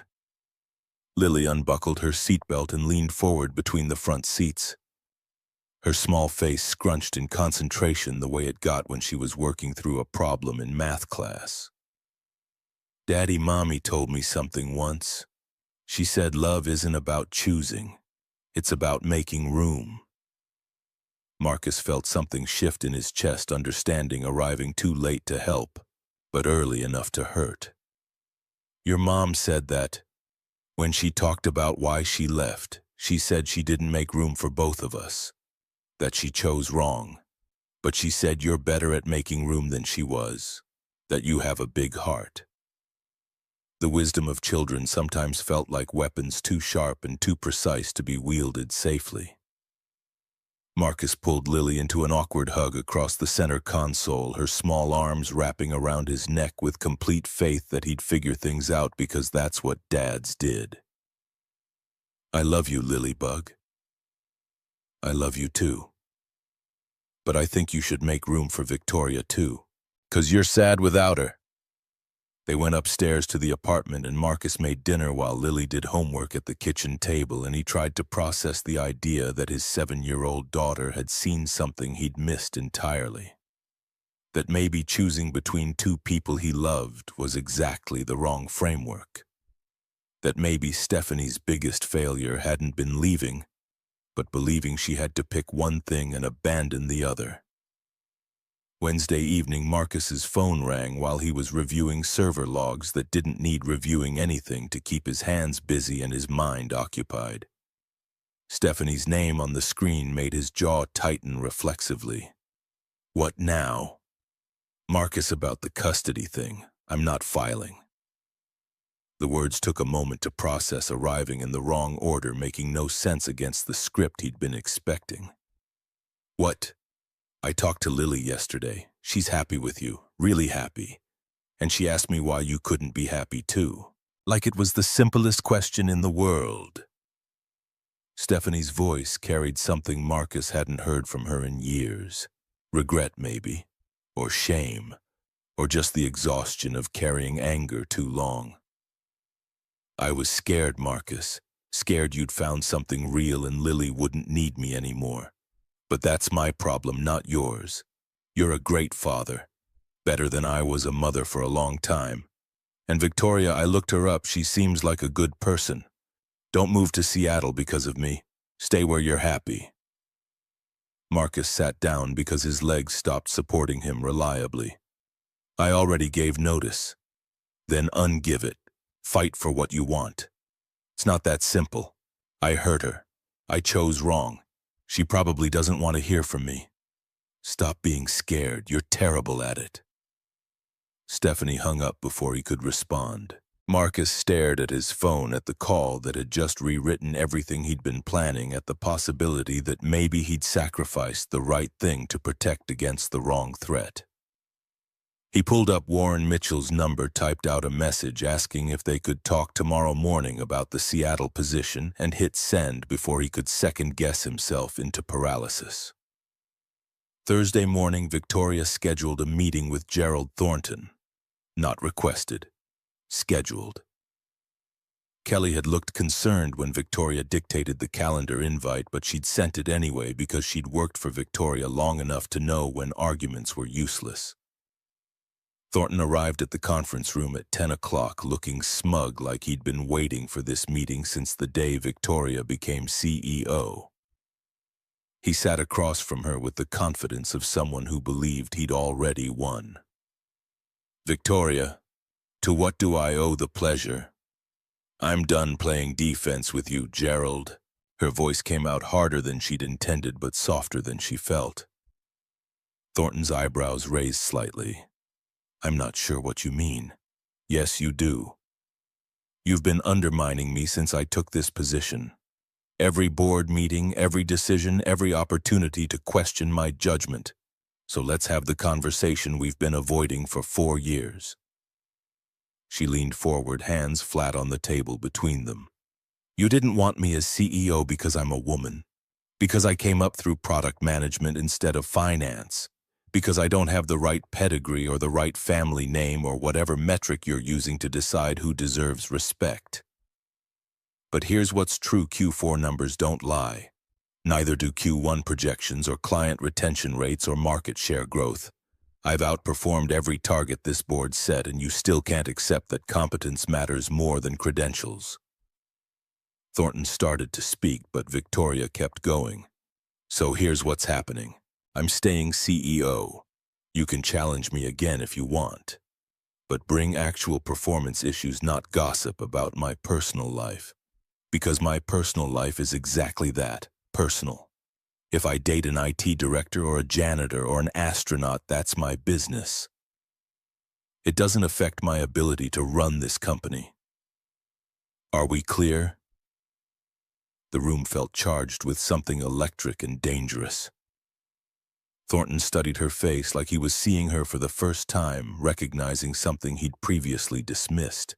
Lily unbuckled her seatbelt and leaned forward between the front seats. Her small face scrunched in concentration the way it got when she was working through a problem in math class. "Daddy, Mommy told me something once. She said love isn't about choosing. It's about making room." Marcus felt something shift in his chest, understanding arriving too late to help, but early enough to hurt. Your mom said that, when she talked about why she left, she said she didn't make room for both of us, that she chose wrong. But she said you're better at making room than she was, that you have a big heart. The wisdom of children sometimes felt like weapons too sharp and too precise to be wielded safely. Marcus pulled Lily into an awkward hug across the center console, her small arms wrapping around his neck with complete faith that he'd figure things out because that's what dads did. I love you, Lilybug. I love you too. But I think you should make room for Victoria too, 'cause you're sad without her. They went upstairs to the apartment and Marcus made dinner while Lily did homework at the kitchen table, and he tried to process the idea that his 7-year-old daughter had seen something he'd missed entirely. That maybe choosing between two people he loved was exactly the wrong framework. That maybe Stephanie's biggest failure hadn't been leaving, but believing she had to pick one thing and abandon the other. Wednesday evening, Marcus's phone rang while he was reviewing server logs that didn't need reviewing anything to keep his hands busy and his mind occupied. Stephanie's name on the screen made his jaw tighten reflexively. What now? Marcus, about the custody thing. I'm not filing. The words took a moment to process, arriving in the wrong order, making no sense against the script he'd been expecting. What? I talked to Lily yesterday. She's happy with you, really happy. And she asked me why you couldn't be happy too. Like it was the simplest question in the world. Stephanie's voice carried something Marcus hadn't heard from her in years. Regret, maybe. Or shame. Or just the exhaustion of carrying anger too long. I was scared, Marcus. Scared you'd found something real and Lily wouldn't need me anymore. But that's my problem, not yours. You're a great father. Better than I was a mother for a long time. And Victoria, I looked her up. She seems like a good person. Don't move to Seattle because of me. Stay where you're happy. Marcus sat down because his legs stopped supporting him reliably. I already gave notice. Then ungive it. Fight for what you want. It's not that simple. I hurt her. I chose wrong. She probably doesn't want to hear from me. Stop being scared. You're terrible at it. Stephanie hung up before he could respond. Marcus stared at his phone at the call that had just rewritten everything he'd been planning, at the possibility that maybe he'd sacrificed the right thing to protect against the wrong threat. He pulled up Warren Mitchell's number, typed out a message asking if they could talk tomorrow morning about the Seattle position, and hit send before he could second-guess himself into paralysis. Thursday morning, Victoria scheduled a meeting with Gerald Thornton. Not requested. Scheduled. Kelly had looked concerned when Victoria dictated the calendar invite, but she'd sent it anyway because she'd worked for Victoria long enough to know when arguments were useless. Thornton arrived at the conference room at 10 o'clock, looking smug, like he'd been waiting for this meeting since the day Victoria became CEO. He sat across from her with the confidence of someone who believed he'd already won. Victoria, to what do I owe the pleasure? I'm done playing defense with you, Gerald. Her voice came out harder than she'd intended, but softer than she felt. Thornton's eyebrows raised slightly. I'm not sure what you mean. Yes, you do. You've been undermining me since I took this position. Every board meeting, every decision, every opportunity to question my judgment. So let's have the conversation we've been avoiding for 4 years. She leaned forward, hands flat on the table between them. You didn't want me as CEO because I'm a woman. Because I came up through product management instead of finance. Because I don't have the right pedigree or the right family name or whatever metric you're using to decide who deserves respect. But here's what's true: Q4 numbers don't lie. Neither do Q1 projections or client retention rates or market share growth. I've outperformed every target this board set, and you still can't accept that competence matters more than credentials. Thornton started to speak, but Victoria kept going. So here's what's happening. I'm staying CEO. You can challenge me again if you want. But bring actual performance issues, not gossip about my personal life. Because my personal life is exactly that, personal. If I date an IT director or a janitor or an astronaut, that's my business. It doesn't affect my ability to run this company. Are we clear? The room felt charged with something electric and dangerous. Thornton studied her face like he was seeing her for the first time, recognizing something he'd previously dismissed.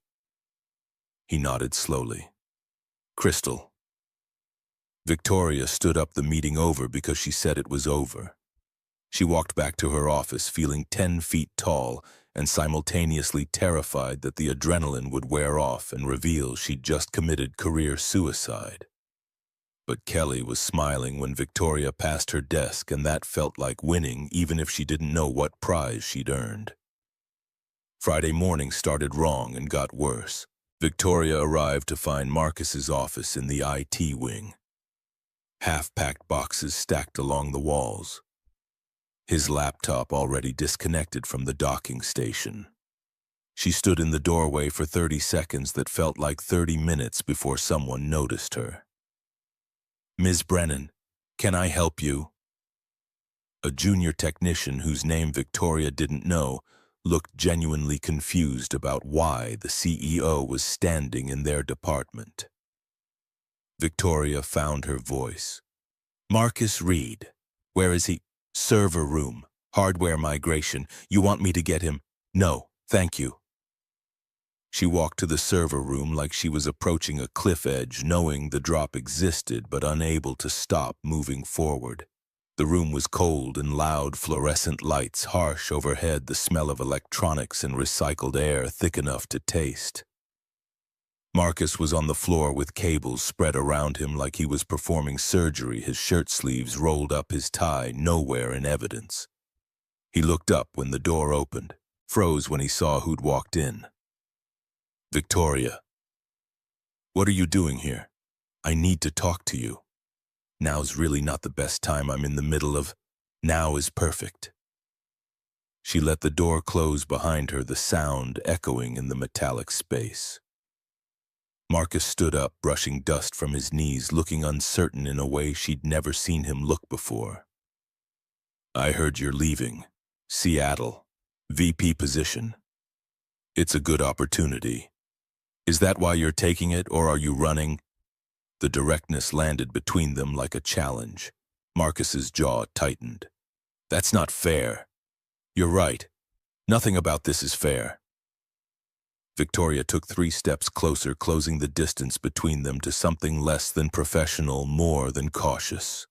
He nodded slowly. Crystal. Victoria stood up, the meeting over because she said it was over. She walked back to her office feeling 10 feet tall and simultaneously terrified that the adrenaline would wear off and reveal she'd just committed career suicide. But Kelly was smiling when Victoria passed her desk, and that felt like winning even if she didn't know what prize she'd earned. Friday morning started wrong and got worse. Victoria arrived to find Marcus's office in the IT wing. Half-packed boxes stacked along the walls. His laptop already disconnected from the docking station. She stood in the doorway for 30 seconds that felt like 30 minutes before someone noticed her. Ms. Brennan, can I help you? A junior technician whose name Victoria didn't know looked genuinely confused about why the CEO was standing in their department. Victoria found her voice. Marcus Reed. Where is he? Server room. Hardware migration. You want me to get him? No, thank you. She walked to the server room like she was approaching a cliff edge, knowing the drop existed but unable to stop moving forward. The room was cold and loud, fluorescent lights harsh overhead, the smell of electronics and recycled air thick enough to taste. Marcus was on the floor with cables spread around him like he was performing surgery, his shirt sleeves rolled up, his tie nowhere in evidence. He looked up when the door opened, froze when he saw who'd walked in. Victoria. What are you doing here? I need to talk to you. Now's really not the best time. I'm in the middle of... Now is perfect. She let the door close behind her, the sound echoing in the metallic space. Marcus stood up, brushing dust from his knees, looking uncertain in a way she'd never seen him look before. I heard you're leaving. Seattle. VP position. It's a good opportunity. Is that why you're taking it, or are you running? The directness landed between them like a challenge. Marcus's jaw tightened. That's not fair. You're right. Nothing about this is fair. Victoria took 3 steps closer, closing the distance between them to something less than professional, more than cautious.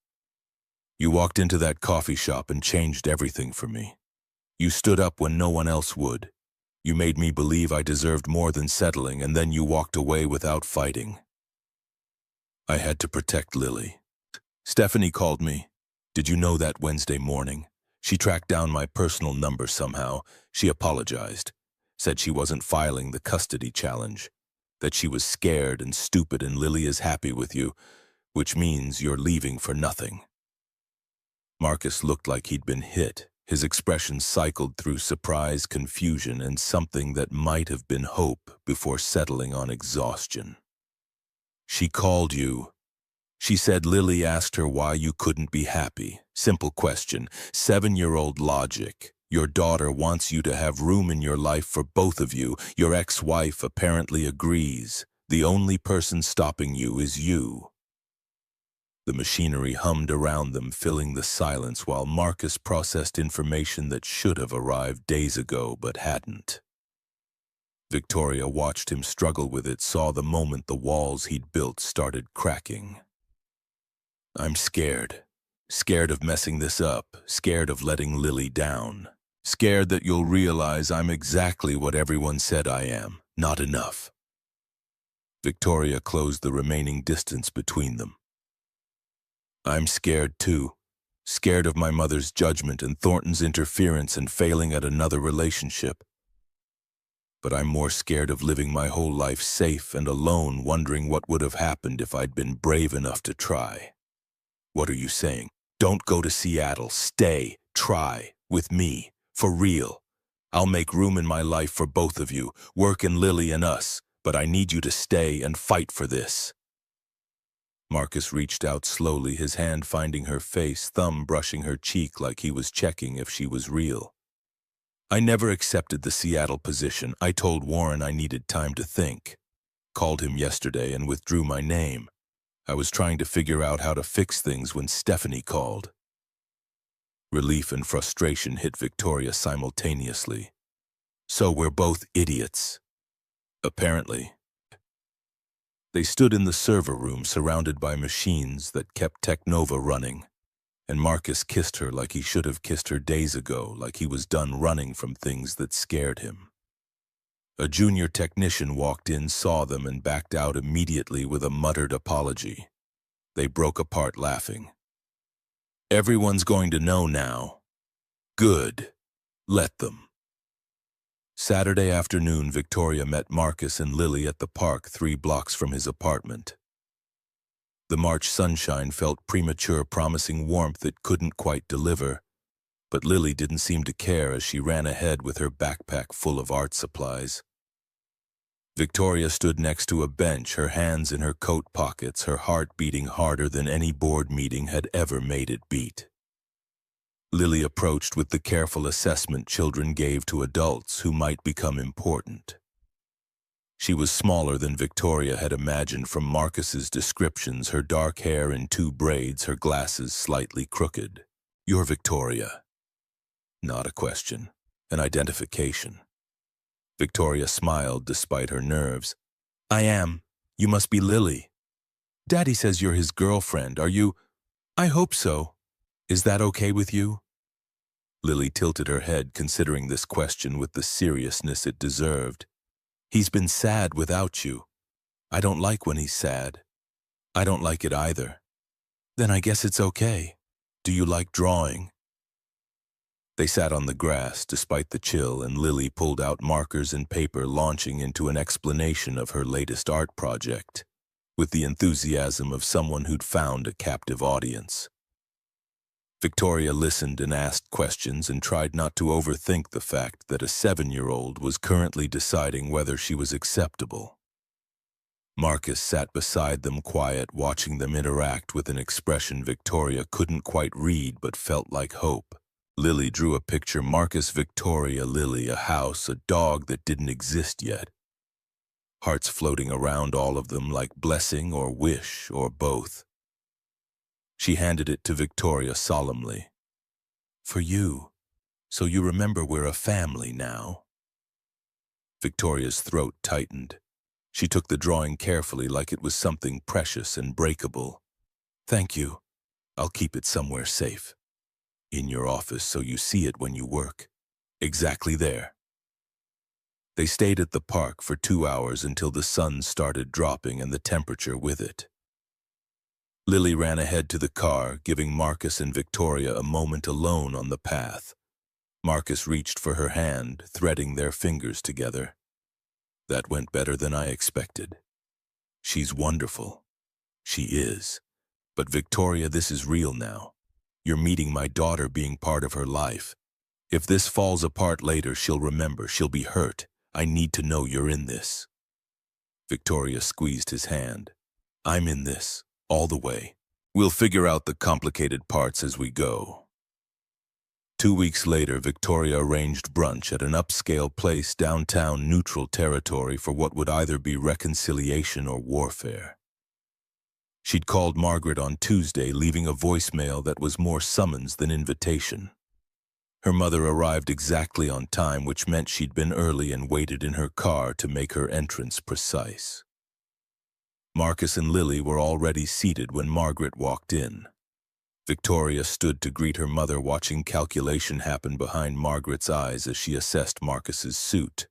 You walked into that coffee shop and changed everything for me. You stood up when no one else would. You made me believe I deserved more than settling, and then you walked away without fighting. I had to protect Lily. Stephanie called me. Did you know that Wednesday morning? She tracked down my personal number somehow. She apologized. Said she wasn't filing the custody challenge. That she was scared and stupid, and Lily is happy with you, which means you're leaving for nothing. Marcus looked like he'd been hit. His expression cycled through surprise, confusion, and something that might have been hope before settling on exhaustion. She called you. She said Lily asked her why you couldn't be happy. Simple question. 7-year-old logic. Your daughter wants you to have room in your life for both of you. Your ex-wife apparently agrees. The only person stopping you is you. The machinery hummed around them, filling the silence while Marcus processed information that should have arrived days ago but hadn't. Victoria watched him struggle with it, saw the moment the walls he'd built started cracking. I'm scared. Scared of messing this up. Scared of letting Lily down. Scared that you'll realize I'm exactly what everyone said I am. Not enough. Victoria closed the remaining distance between them. I'm scared too. Scared of my mother's judgment and Thornton's interference and failing at another relationship. But I'm more scared of living my whole life safe and alone, wondering what would have happened if I'd been brave enough to try. What are you saying? Don't go to Seattle. Stay. Try. With me. For real. I'll make room in my life for both of you, work and Lily and us, but I need you to stay and fight for this. Marcus reached out slowly, his hand finding her face, thumb brushing her cheek like he was checking if she was real. I never accepted the Seattle position. I told Warren I needed time to think. Called him yesterday and withdrew my name. I was trying to figure out how to fix things when Stephanie called. Relief and frustration hit Victoria simultaneously. So we're both idiots. Apparently. They stood in the server room surrounded by machines that kept Technova running, and Marcus kissed her like he should have kissed her days ago, like he was done running from things that scared him. A junior technician walked in, saw them, and backed out immediately with a muttered apology. They broke apart laughing. Everyone's going to know now. Good. Let them. Saturday afternoon, Victoria met Marcus and Lily at the park 3 blocks from his apartment. The March sunshine felt premature, promising warmth it couldn't quite deliver, but Lily didn't seem to care as she ran ahead with her backpack full of art supplies. Victoria stood next to a bench, her hands in her coat pockets, her heart beating harder than any board meeting had ever made it beat. Lily approached with the careful assessment children gave to adults who might become important. She was smaller than Victoria had imagined from Marcus's descriptions, her dark hair in 2 braids, her glasses slightly crooked. You're Victoria. Not a question, an identification. Victoria smiled despite her nerves. I am. You must be Lily. Daddy says you're his girlfriend. Are you? I hope so. Is that okay with you? Lily tilted her head, considering this question with the seriousness it deserved. He's been sad without you. I don't like when he's sad. I don't like it either. Then I guess it's okay. Do you like drawing? They sat on the grass despite the chill, and Lily pulled out markers and paper, launching into an explanation of her latest art project, with the enthusiasm of someone who'd found a captive audience. Victoria listened and asked questions and tried not to overthink the fact that a 7-year-old was currently deciding whether she was acceptable. Marcus sat beside them, quiet, watching them interact with an expression Victoria couldn't quite read but felt like hope. Lily drew a picture: Marcus, Victoria, Lily, a house, a dog that didn't exist yet. Hearts floating around all of them like blessing or wish or both. She handed it to Victoria solemnly. For you, so you remember we're a family now. Victoria's throat tightened. She took the drawing carefully like it was something precious and breakable. Thank you. I'll keep it somewhere safe. In your office so you see it when you work. Exactly there. They stayed at the park for 2 hours until the sun started dropping and the temperature with it. Lily ran ahead to the car, giving Marcus and Victoria a moment alone on the path. Marcus reached for her hand, threading their fingers together. That went better than I expected. She's wonderful. She is. But Victoria, this is real now. You're meeting my daughter, being part of her life. If this falls apart later, she'll remember, she'll be hurt. I need to know you're in this. Victoria squeezed his hand. I'm in this, all the way. We'll figure out the complicated parts as we go. 2 weeks later, Victoria arranged brunch at an upscale place downtown Neutral Territory for what would either be reconciliation or warfare. She'd called Margaret on Tuesday, leaving a voicemail that was more summons than invitation. Her mother arrived exactly on time, which meant she'd been early and waited in her car to make her entrance precise. Marcus and Lily were already seated when Margaret walked in. Victoria stood to greet her mother, watching calculation happen behind Margaret's eyes as she assessed Marcus's suit.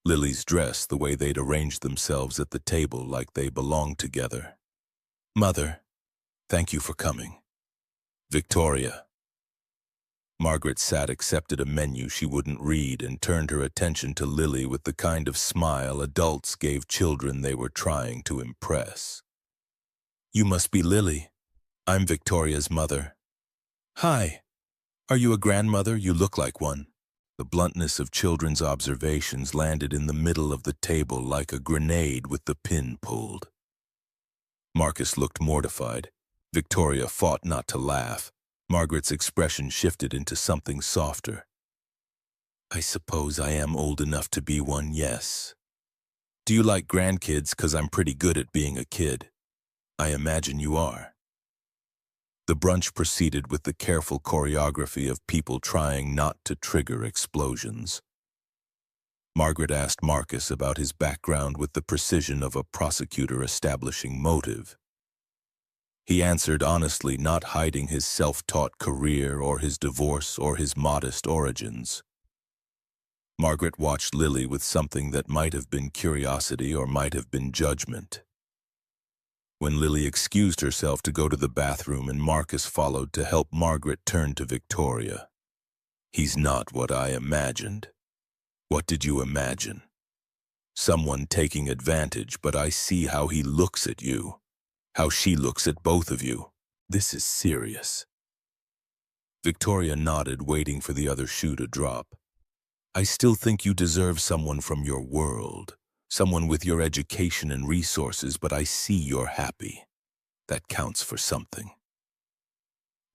Lily's dress, the way they'd arranged themselves at the table like they belonged together. Mother, thank you for coming. Victoria. Margaret sat, accepted a menu she wouldn't read, and turned her attention to Lily with the kind of smile adults gave children they were trying to impress. You must be Lily. I'm Victoria's mother. Hi, are you a grandmother? You look like one. The bluntness of children's observations landed in the middle of the table like a grenade with the pin pulled. Marcus looked mortified. Victoria fought not to laugh. Margaret's expression shifted into something softer. I suppose I am old enough to be one, yes. Do you like grandkids? 'Cause I'm pretty good at being a kid. I imagine you are. The brunch proceeded with the careful choreography of people trying not to trigger explosions. Margaret asked Marcus about his background with the precision of a prosecutor establishing motive. He answered honestly, not hiding his self-taught career or his divorce or his modest origins. Margaret watched Lily with something that might have been curiosity or might have been judgment. When Lily excused herself to go to the bathroom and Marcus followed to help, Margaret turned to Victoria. He's not what I imagined. What did you imagine? Someone taking advantage, but I see how he looks at you, how she looks at both of you. This is serious. Victoria nodded, waiting for the other shoe to drop. I still think you deserve someone from your world, someone with your education and resources, but I see you're happy. That counts for something.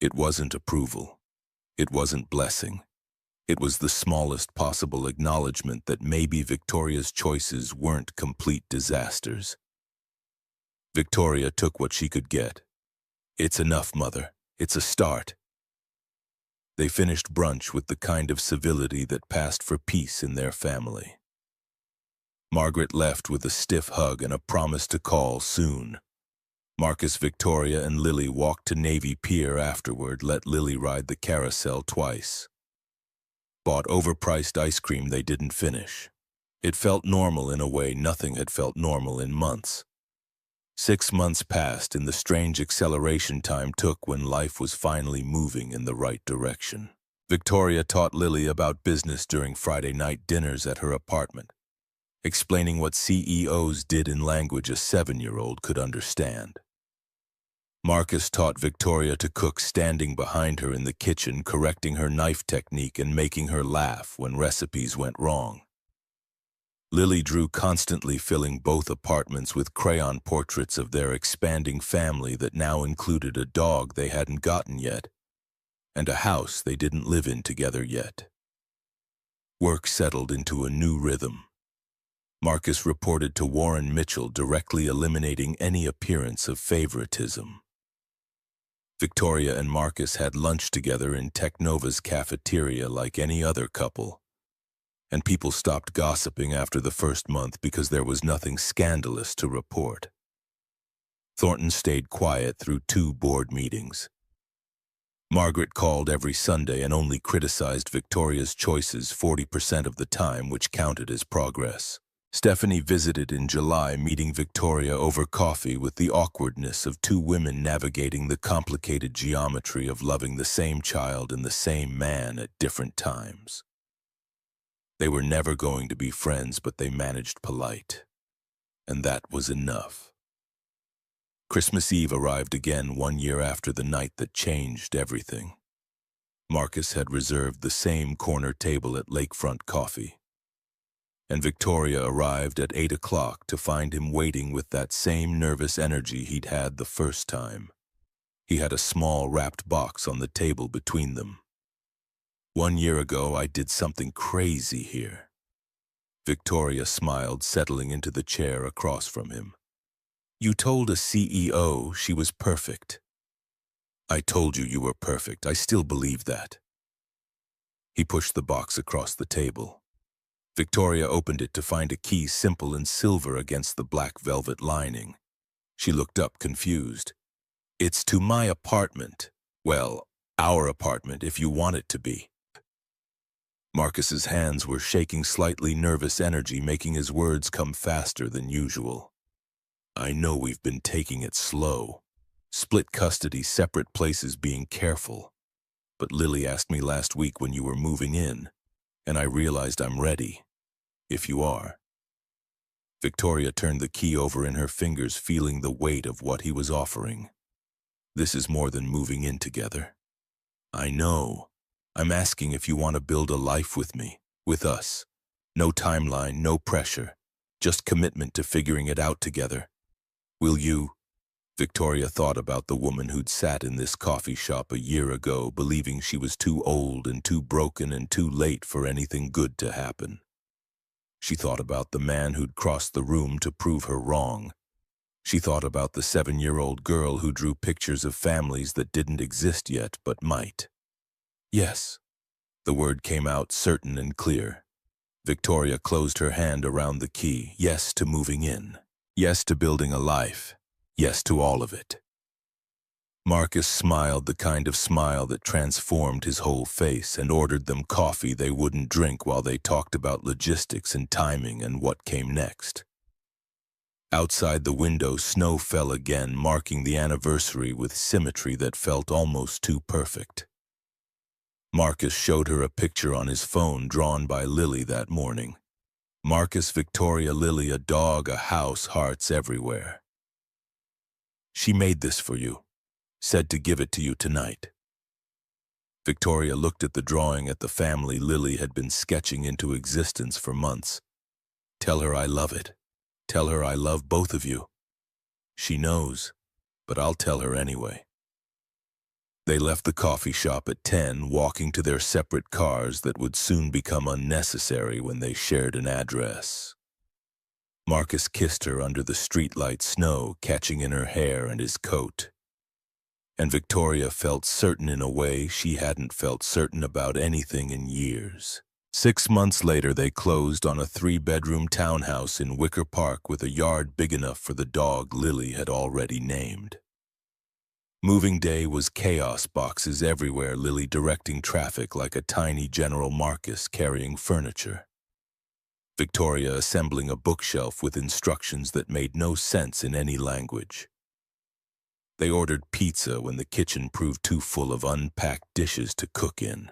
It wasn't approval. It wasn't blessing. It was the smallest possible acknowledgement that maybe Victoria's choices weren't complete disasters. Victoria took what she could get. It's enough, Mother. It's a start. They finished brunch with the kind of civility that passed for peace in their family. Margaret left with a stiff hug and a promise to call soon. Marcus, Victoria, and Lily walked to Navy Pier afterward, let Lily ride the carousel twice. Bought overpriced ice cream they didn't finish. It felt normal in a way nothing had felt normal in months. 6 months passed in the strange acceleration time took when life was finally moving in the right direction. Victoria taught Lily about business during Friday night dinners at her apartment, explaining what CEOs did in language a 7-year-old could understand. Marcus taught Victoria to cook, standing behind her in the kitchen, correcting her knife technique and making her laugh when recipes went wrong. Lily drew, constantly filling both apartments with crayon portraits of their expanding family that now included a dog they hadn't gotten yet, and a house they didn't live in together yet. Work settled into a new rhythm. Marcus reported to Warren Mitchell, directly eliminating any appearance of favoritism. Victoria and Marcus had lunch together in Technova's cafeteria like any other couple, and people stopped gossiping after the first month because there was nothing scandalous to report. Thornton stayed quiet through 2 board meetings. Margaret called every Sunday and only criticized Victoria's choices 40% of the time, which counted as progress. Stephanie visited in July, meeting Victoria over coffee with the awkwardness of 2 women navigating the complicated geometry of loving the same child and the same man at different times. They were never going to be friends, but they managed polite, and that was enough. Christmas Eve arrived again 1 year after the night that changed everything. Marcus had reserved the same corner table at Lakefront Coffee, and Victoria arrived at 8 o'clock to find him waiting with that same nervous energy he'd had the first time. He had a small wrapped box on the table between them. 1 year ago, I did something crazy here. Victoria smiled, settling into the chair across from him. You told a CEO she was perfect. I told you you were perfect. I still believe that. He pushed the box across the table. Victoria opened it to find a key, simple and silver against the black velvet lining. She looked up, confused. It's to my apartment. Well, our apartment, if you want it to be. Marcus's hands were shaking, slightly nervous energy making his words come faster than usual. I know we've been taking it slow. Split custody, separate places, being careful. But Lily asked me last week when you were moving in, and I realized I'm ready. If you are. Victoria turned the key over in her fingers, feeling the weight of what he was offering. This is more than moving in together. I know. I'm asking if you want to build a life with me, with us. No timeline, no pressure. Just commitment to figuring it out together. Will you? Victoria thought about the woman who'd sat in this coffee shop a year ago, believing she was too old and too broken and too late for anything good to happen. She thought about the man who'd crossed the room to prove her wrong. She thought about the 7-year-old girl who drew pictures of families that didn't exist yet but might. Yes. The word came out certain and clear. Victoria closed her hand around the key. Yes to moving in. Yes to building a life. Yes to all of it. Marcus smiled the kind of smile that transformed his whole face and ordered them coffee they wouldn't drink while they talked about logistics and timing and what came next. Outside the window, snow fell again, marking the anniversary with symmetry that felt almost too perfect. Marcus showed her a picture on his phone drawn by Lily that morning. Marcus, Victoria, Lily, a dog, a house, hearts everywhere. She made this for you. Said to give it to you tonight. Victoria looked at the drawing at the family Lily had been sketching into existence for months. Tell her I love it. Tell her I love both of you. She knows, but I'll tell her anyway. They left the coffee shop at 10, walking to their separate cars that would soon become unnecessary when they shared an address. Marcus kissed her under the streetlight snow, catching in her hair and his coat. And Victoria felt certain in a way she hadn't felt certain about anything in years. 6 months later, they closed on a 3-bedroom townhouse in Wicker Park with a yard big enough for the dog Lily had already named. Moving day was chaos, boxes everywhere, Lily directing traffic like a tiny General Marcus carrying furniture. Victoria assembling a bookshelf with instructions that made no sense in any language. They ordered pizza when the kitchen proved too full of unpacked dishes to cook in.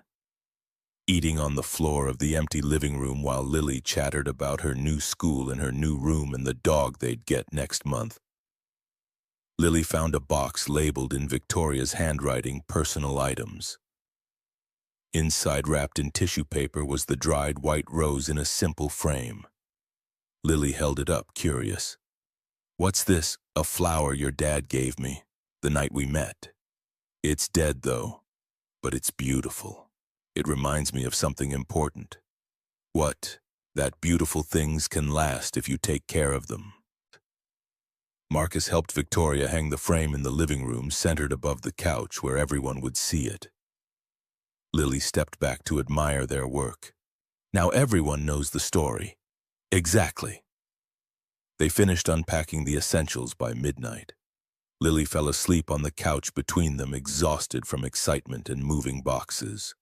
Eating on the floor of the empty living room while Lily chattered about her new school and her new room and the dog they'd get next month. Lily found a box labeled in Victoria's handwriting, personal items. Inside, wrapped in tissue paper, was the dried white rose in a simple frame. Lily held it up, curious. What's this? A flower your dad gave me, the night we met. It's dead, though, but it's beautiful. It reminds me of something important. What? That beautiful things can last if you take care of them. Marcus helped Victoria hang the frame in the living room, centered above the couch where everyone would see it. Lily stepped back to admire their work. Now everyone knows the story. Exactly. They finished unpacking the essentials by midnight. Lily fell asleep on the couch between them, exhausted from excitement and moving boxes.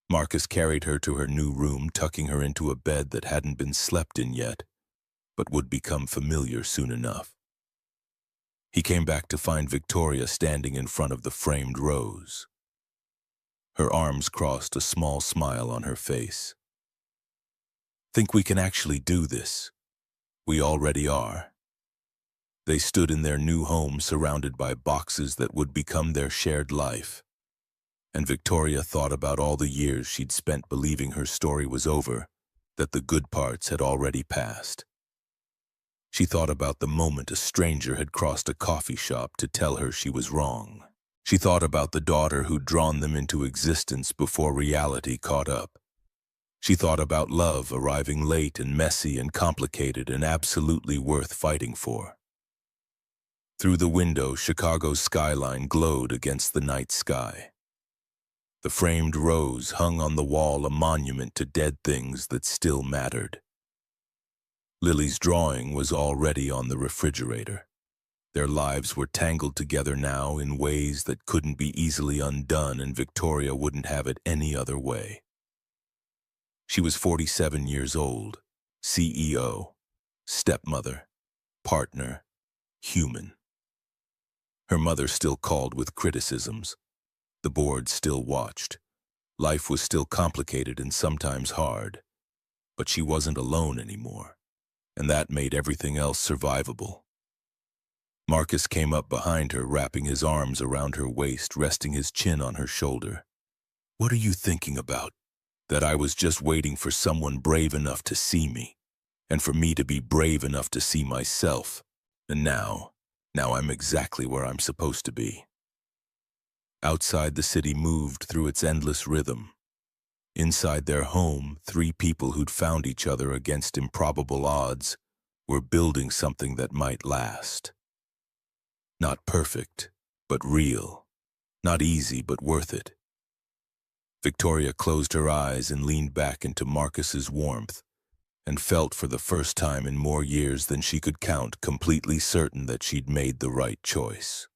Marcus carried her to her new room, tucking her into a bed that hadn't been slept in yet, but would become familiar soon enough. He came back to find Victoria standing in front of the framed rose. Her arms crossed, a small smile on her face. Think we can actually do this? We already are. They stood in their new home, surrounded by boxes that would become their shared life. And Victoria thought about all the years she'd spent believing her story was over, that the good parts had already passed. She thought about the moment a stranger had crossed a coffee shop to tell her she was wrong. She thought about the daughter who'd drawn them into existence before reality caught up. She thought about love arriving late and messy and complicated and absolutely worth fighting for. Through the window, Chicago's skyline glowed against the night sky. The framed rose hung on the wall, a monument to dead things that still mattered. Lily's drawing was already on the refrigerator. Their lives were tangled together now in ways that couldn't be easily undone, and Victoria wouldn't have it any other way. She was 47 years old, CEO, stepmother, partner, human. Her mother still called with criticisms. The board still watched. Life was still complicated and sometimes hard. But she wasn't alone anymore, and that made everything else survivable. Marcus came up behind her, wrapping his arms around her waist, resting his chin on her shoulder. "What are you thinking about? That I was just waiting for someone brave enough to see me, and for me to be brave enough to see myself. And now I'm exactly where I'm supposed to be." Outside, the city moved through its endless rhythm. Inside their home, three people who'd found each other against improbable odds were building something that might last. Not perfect, but real. Not easy, but worth it. Victoria closed her eyes and leaned back into Marcus's warmth, and felt for the first time in more years than she could count completely certain that she'd made the right choice.